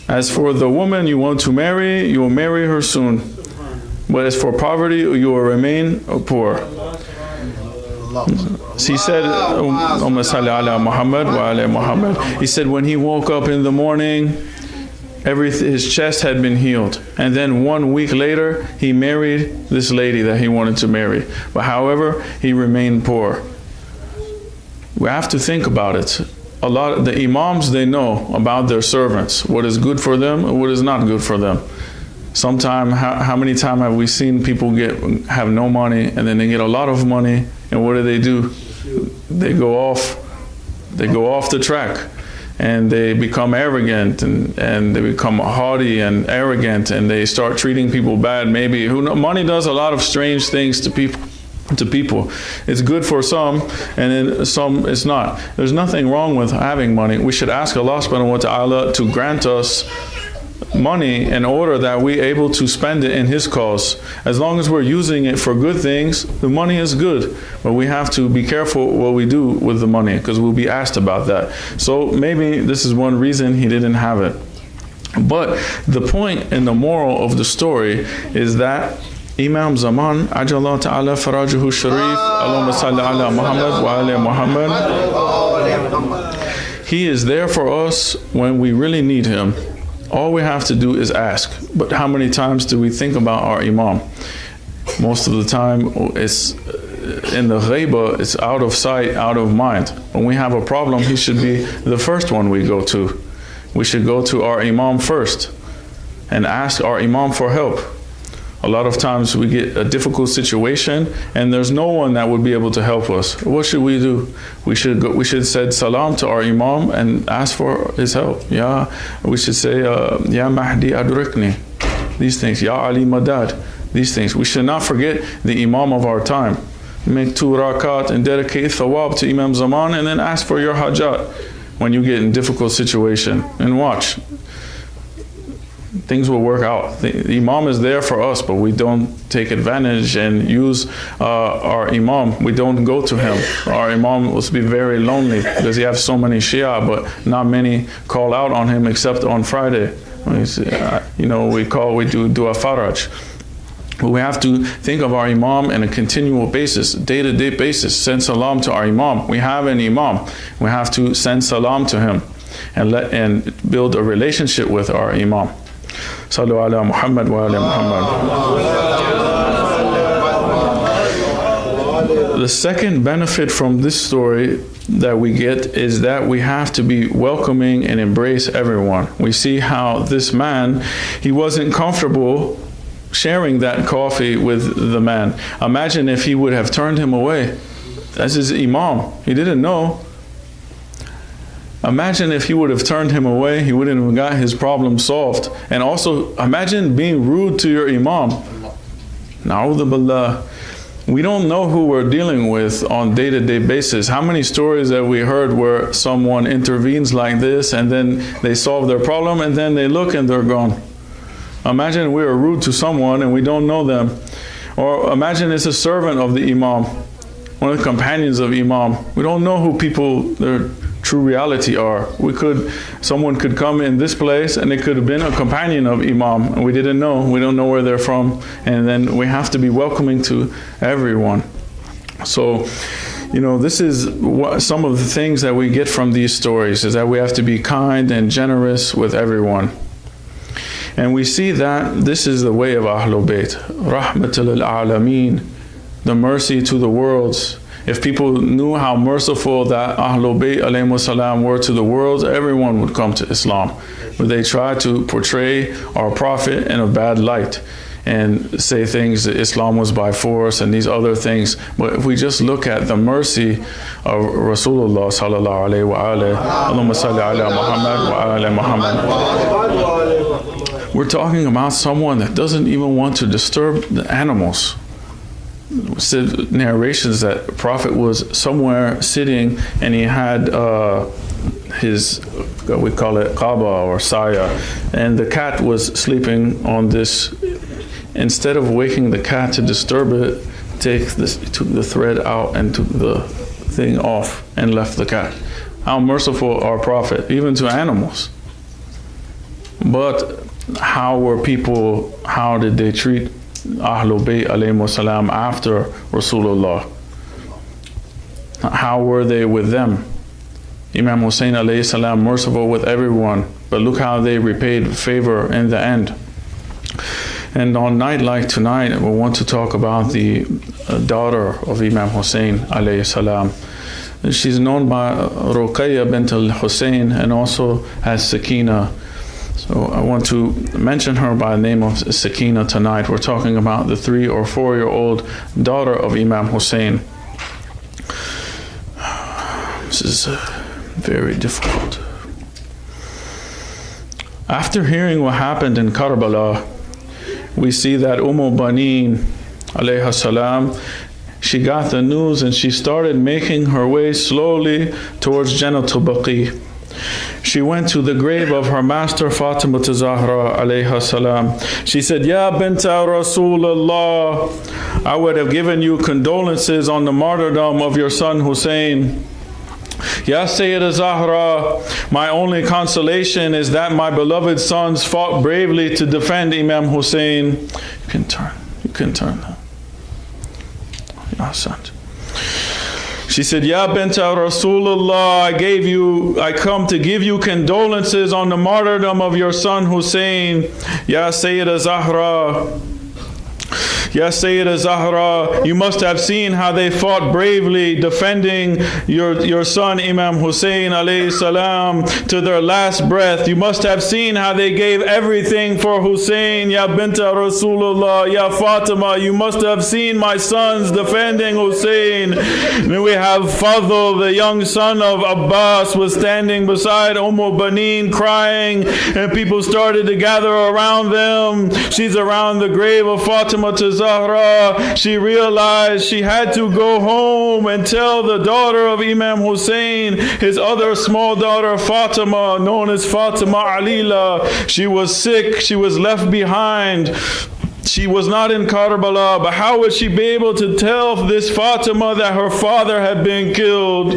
As for the woman you want to marry, you will marry her soon. But as for poverty, you will remain poor. He said, he said when he woke up in the morning, his chest had been healed. And then 1 week later, he married this lady that he wanted to marry. But however, he remained poor. We have to think about it. A lot of the imams, they know about their servants, what is good for them and what is not good for them. Sometimes, how many times have we seen people have no money and then they get a lot of money, and what do? They go off the track, and they become arrogant, and they become haughty and arrogant, and they start treating people bad. Maybe money does a lot of strange things to people. It's good for some, and then some it's not. There's nothing wrong with having money. We should ask Allah subhanahu wa ta'ala to grant us money in order that we're able to spend it in His cause. As long as we're using it for good things, the money is good. But we have to be careful what we do with the money, because we'll be asked about that. So maybe this is one reason he didn't have it. But the point and the moral of the story is that Imam Zaman, Ajallah Ta'ala Farajuhu Sharif, Allahumma salli ala Muhammad wa ala Muhammad. He is there for us when we really need him. All we have to do is ask. But how many times do we think about our Imam? Most of the time, it's in the ghaiba, it's out of sight, out of mind. When we have a problem, he should be the first one we go to. We should go to our Imam first and ask our Imam for help. A lot of times we get a difficult situation and there's no one that would be able to help us. What should we do? We should say salam to our Imam and ask for his help. We should say, Ya Mahdi Adrikni. These things. Ya Ali Madad. These things. We should not forget the Imam of our time. Make 2 rakat and dedicate thawab to Imam Zaman, and then ask for your hajat when you get in difficult situation. And watch. Things will work out. The Imam is there for us, but we don't take advantage and use our Imam. We don't go to him. Our Imam must be very lonely because he has so many Shia, but not many call out on him except on Friday. We do dua faraj. But we have to think of our Imam on a continual basis, day-to-day basis. Send salam to our Imam. We have an Imam. We have to send salam to him and build a relationship with our Imam. Sallu ala Muhammad wa ala Muhammad. The second benefit from this story that we get is that we have to be welcoming and embrace everyone. We see how this man, he wasn't comfortable sharing that coffee with the man. Imagine if he would have turned him away. That's his Imam. He didn't know. Imagine if he would have turned him away, he wouldn't have got his problem solved. And also, imagine being rude to your Imam. Na'udhu billah. We don't know who we're dealing with on day-to-day basis. How many stories have we heard where someone intervenes like this and then they solve their problem and then they look and they're gone? Imagine we are rude to someone and we don't know them. Or imagine it's a servant of the Imam, one of the companions of Imam. We don't know who their true reality are. Someone could come in this place and it could have been a companion of Imam and we didn't know. We don't know where they're from. And then we have to be welcoming to everyone. So, this is some of the things that we get from these stories, is that we have to be kind and generous with everyone. And we see that this is the way of Ahlul Bayt. Rahmatul Alameen, the mercy to the worlds. If people knew how merciful that Ahlul Bayt alayhimus salam were to the world, everyone would come to Islam. But they try to portray our Prophet in a bad light and say things that Islam was by force and these other things. But if we just look at the mercy of Rasulullah sallallahu alayhi wa alayhi, Allahumma salli ala Muhammad wa ala Muhammad. We're talking about someone that doesn't even want to disturb the animals. Narrations that the Prophet was somewhere sitting and he had his, we call it Kaaba or Saya, and the cat was sleeping on this. Instead of waking the cat to disturb it, took the thread out and took the thing off and left the cat. How merciful our Prophet, even to animals. But how did they treat Ahlul Bayt alayhimus salam after Rasulullah? How were they with them? Imam Hussein alayhi salam, merciful with everyone, But look how they repaid favor in the end. And on night like tonight, we want to talk about the daughter of Imam Hussein alayhi salam. She's known by Ruqayya bint al-Hussein and also as Sakina. So I want to mention her by the name of Sakina tonight. We're talking about the 3 or 4-year-old daughter of Imam Hussein. This is very difficult. After hearing what happened in Karbala, we see that Banin alayha salam, she got the news and she started making her way slowly towards Jannatul Baqi. She went to the grave of her master Fatima Zahra alayha salam. She said, Ya binta Rasulullah, I would have given you condolences on the martyrdom of your son Hussein. Ya Sayyida Zahra, my only consolation is that my beloved sons fought bravely to defend Imam Hussein. You can turn now. Ya son. She said, Ya binta Rasulullah, I come to give you condolences on the martyrdom of your son Hussein. Ya Sayyida Zahra, Ya Sayyida Zahra, you must have seen how they fought bravely defending your son Imam Hussein alayhi salam to their last breath. You must have seen how they gave everything for Hussein. Ya binta Rasulullah, Ya Fatima, you must have seen my sons defending Hussein. Then we have Fadl, the young son of Abbas, was standing beside Banin crying, and people started to gather around them. She's around the grave of Fatima to Zahra. She realized she had to go home and tell the daughter of Imam Hussein, his other small daughter Fatima, known as Fatima Alila. She was sick, she was left behind. She was not in Karbala, but how would she be able to tell this Fatima that her father had been killed?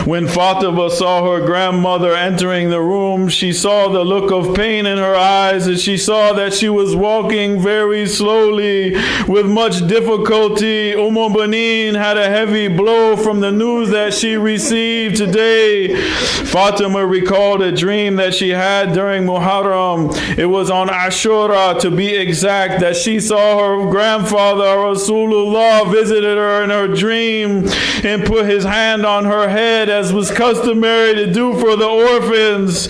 When Fatima saw her grandmother entering the room, she saw the look of pain in her eyes, and she saw that she was walking very slowly with much difficulty. Banin had a heavy blow from the news that she received today. Fatima recalled a dream that she had during Muharram. It was on Ashura, to be exact, that she saw her grandfather Rasulullah visited her in her dream and put his hand on her head, as was customary to do for the orphans.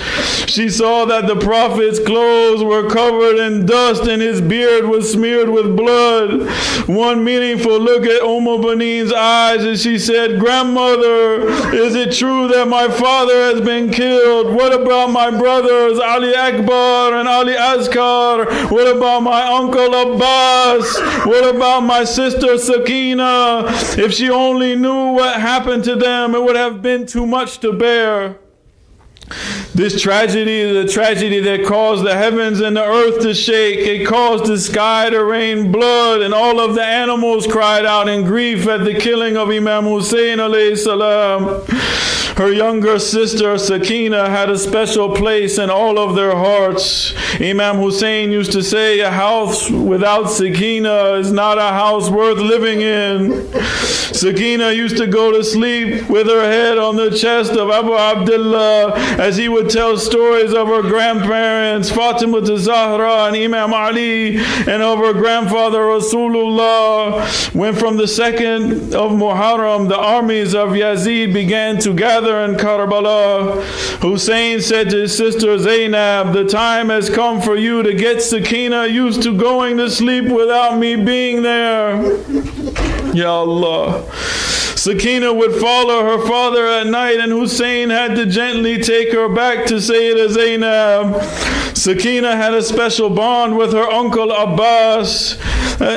She saw that the Prophet's clothes were covered in dust and his beard was smeared with blood. One meaningful look at Banin's eyes, and she said, Grandmother, is it true that my father has been killed? What about my brothers Ali Akbar and Ali Azkar? What about my uncle Abbas? What about my sister Sakina? If she only knew what happened to them, it would have been too much to bear. This tragedy is a tragedy that caused the heavens and the earth to shake. It caused the sky to rain blood, and all of the animals cried out in grief at the killing of Imam Hussein alayhi salam. Her younger sister Sakina had a special place in all of their hearts. Imam Hussein used to say, a house without Sakina is not a house worth living in. Sakina used to go to sleep with her head on the chest of Abu Abdullah as he would tell stories of her grandparents, Fatima Zahra and Imam Ali, and of her grandfather Rasulullah. When from the 2nd of Muharram, the armies of Yazid began to gather in Karbala, Hussein said to his sister Zainab, the time has come for you to get Sakina used to going to sleep without me being there. Ya Allah. Sakina would follow her father at night, and Hussein had to gently take her back to Sayyida Zainab. Sakina had a special bond with her uncle Abbas.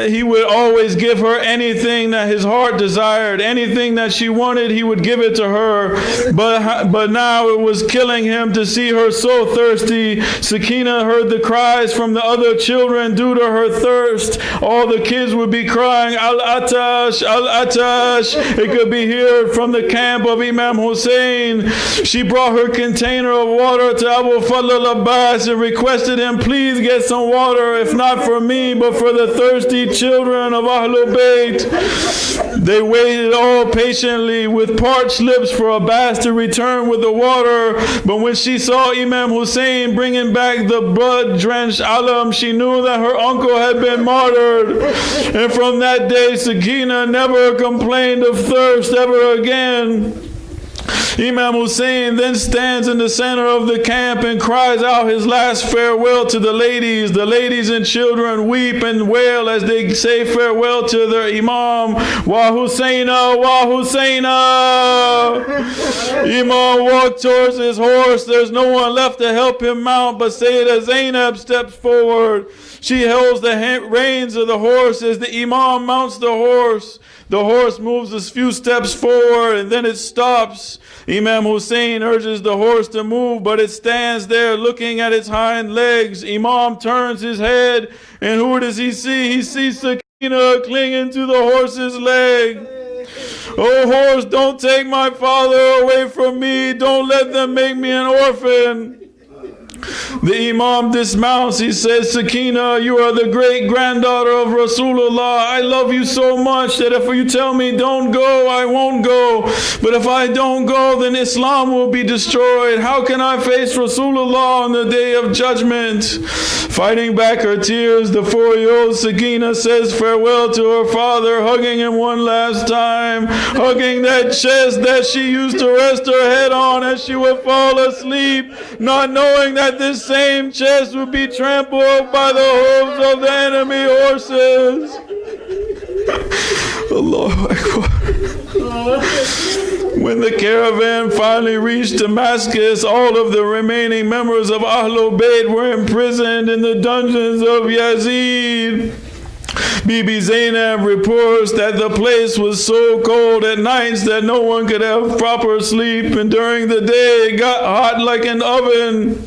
He would always give her anything that his heart desired. Anything that she wanted, he would give it to her. But now it was killing him to see her so thirsty. Sakina heard the cries from the other children due to her thirst. All the kids would be crying, Al-Atash, Al-Atash. It could be heard from the camp of Imam Hussein. She brought her container of water to Abu Fadl al-Abbas and requested him, please get some water, if not for me, but for the thirsty children of Ahlul Bayt. They waited all patiently with parched lips for Abbas to return with the water. But when she saw Imam Hussein bringing back the blood-drenched alam, she knew that her uncle had been martyred. And from that day, Sakina never complained of thirst ever again. Imam Hussein then stands in the center of the camp and cries out his last farewell to the ladies. The ladies and children weep and wail as they say farewell to their Imam. Wa Husseina, Wa Husseina. Imam walked towards his horse. There's no one left to help him mount, but Sayyidah Zainab steps forward. She holds the reins of the horse as the Imam mounts the horse. The horse moves a few steps forward and then it stops. Imam Hussein urges the horse to move, but it stands there looking at its hind legs. Imam turns his head, and who does he see? He sees Sakina clinging to the horse's leg. Oh horse, don't take my father away from me. Don't let them make me an orphan. The Imam dismounts. He says, Sakina, you are the great granddaughter of Rasulullah. I love you so much that if you tell me don't go, I won't go. But if I don't go, then Islam will be destroyed. How can I face Rasulullah on the day of judgment? Fighting back her tears, the 4-year-old Sakina says farewell to her father, hugging him one last time, hugging that chest that she used to rest her head on as she would fall asleep, not knowing that this same chest would be trampled by the hooves of the enemy horses. Allahu Akbar. When the caravan finally reached Damascus, all of the remaining members of Ahlul Bayt were imprisoned in the dungeons of Yazid. Bibi Zainab reports that the place was so cold at nights that no one could have proper sleep, and during the day it got hot like an oven.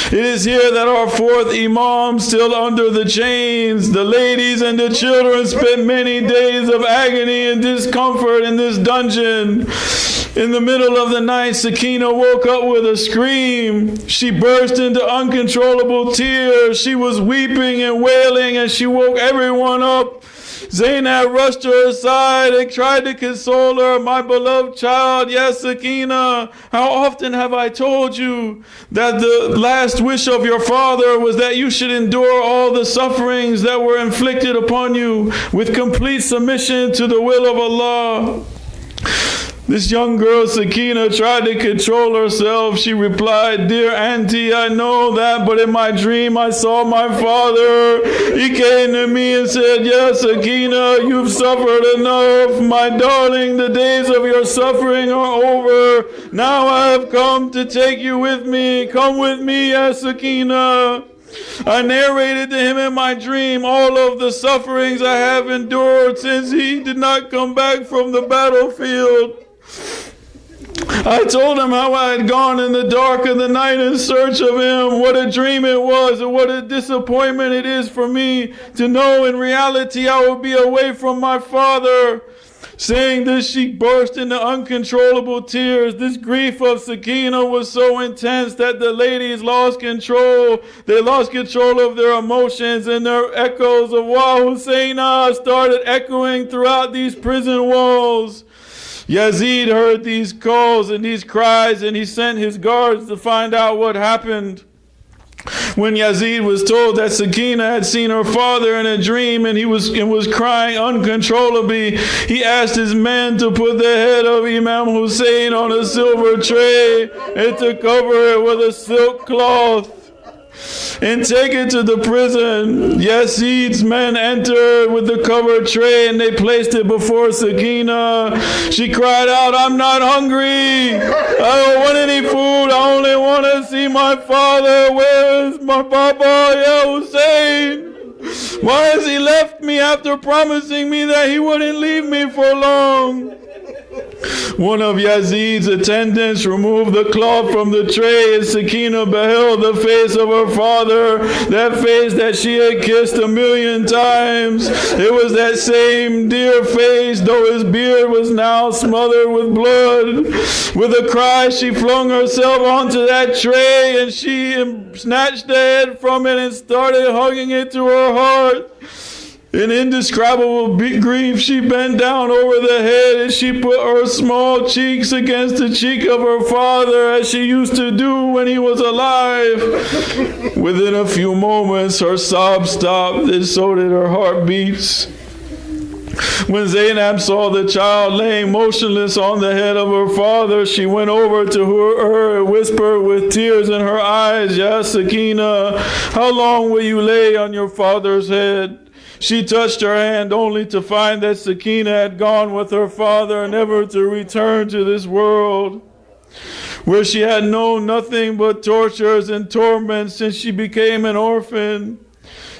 It is here that our 4th Imam, still under the chains, the ladies and the children spent many days of agony and discomfort in this dungeon. In the middle of the night, Sakina woke up with a scream. She burst into uncontrollable tears. She was weeping and wailing, and she woke everyone up. Zainab rushed to her side and tried to console her. My beloved child, yes, Sakina, how often have I told you that the last wish of your father was that you should endure all the sufferings that were inflicted upon you with complete submission to the will of Allah. This young girl, Sakina, tried to control herself. She replied, dear auntie, I know that, but in my dream I saw my father. He came to me and said, yes, Sakina, you've suffered enough. My darling, the days of your suffering are over. Now I have come to take you with me. Come with me, yes, Sakina. I narrated to him in my dream all of the sufferings I have endured since he did not come back from the battlefield. I told him how I had gone in the dark of the night in search of him, what a dream it was, and what a disappointment it is for me to know in reality I will be away from my father. Saying this, she burst into uncontrollable tears. This grief of Sakina was so intense that the ladies lost control. They lost control of their emotions, and their echoes of Wa Husseina started echoing throughout these prison walls. Yazid heard these calls and these cries, and he sent his guards to find out what happened. When Yazid was told that Sakina had seen her father in a dream and was crying uncontrollably, he asked his men to put the head of Imam Hussein on a silver tray and to cover it with a silk cloth and take it to the prison. Yazid's men entered with the covered tray and they placed it before Sakina. She cried out, I'm not hungry. I don't want any food. I only want to see my father. Where is my Papa, Ya Hussein? Why has he left me after promising me that he wouldn't leave me for long? One of Yazid's attendants removed the cloth from the tray, and Sakina beheld the face of her father, that face that she had kissed 1,000,000 times. It was that same dear face, though his beard was now smothered with blood. With a cry, she flung herself onto that tray, and she snatched the head from it and started hugging it to her heart. In indescribable grief, she bent down over the head and she put her small cheeks against the cheek of her father, as she used to do when he was alive. Within a few moments, her sobs stopped, and so did her heartbeats. When Zainab saw the child laying motionless on the head of her father, she went over to her and whispered with tears in her eyes, "Ya Sakina, how long will you lay on your father's head?" She touched her hand only to find that Sakina had gone with her father, never to return to this world, where she had known nothing but tortures and torments since she became an orphan.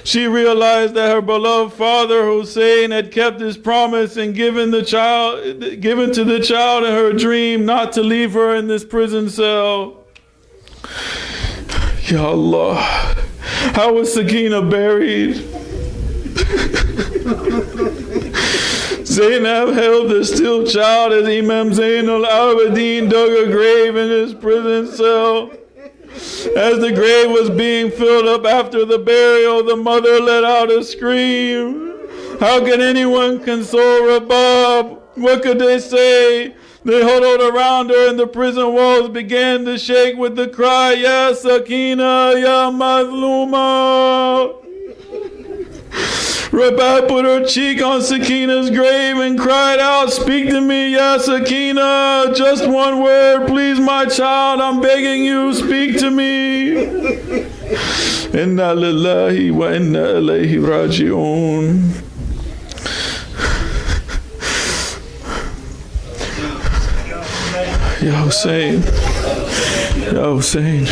She realized that her beloved father Hussein had kept his promise and given to the child in her dream not to leave her in this prison cell. Ya Allah, how was Sakina buried? Zainab held the still child as Imam Zain al-Abidin dug a grave in his prison cell. As the grave was being filled up after the burial, the mother let out a scream. How can anyone console Rabab? What could they say? They huddled around her and the prison walls began to shake with the cry, "Ya Sakina, Ya Mazluma." Rabab put her cheek on Sakina's grave and cried out, "Speak to me, Ya Sakina. Just one word, please, my child. I'm begging you, speak to me." Inna lillahi wa inna ilayhi raji'un. Ya Hussein. Ya Hussein.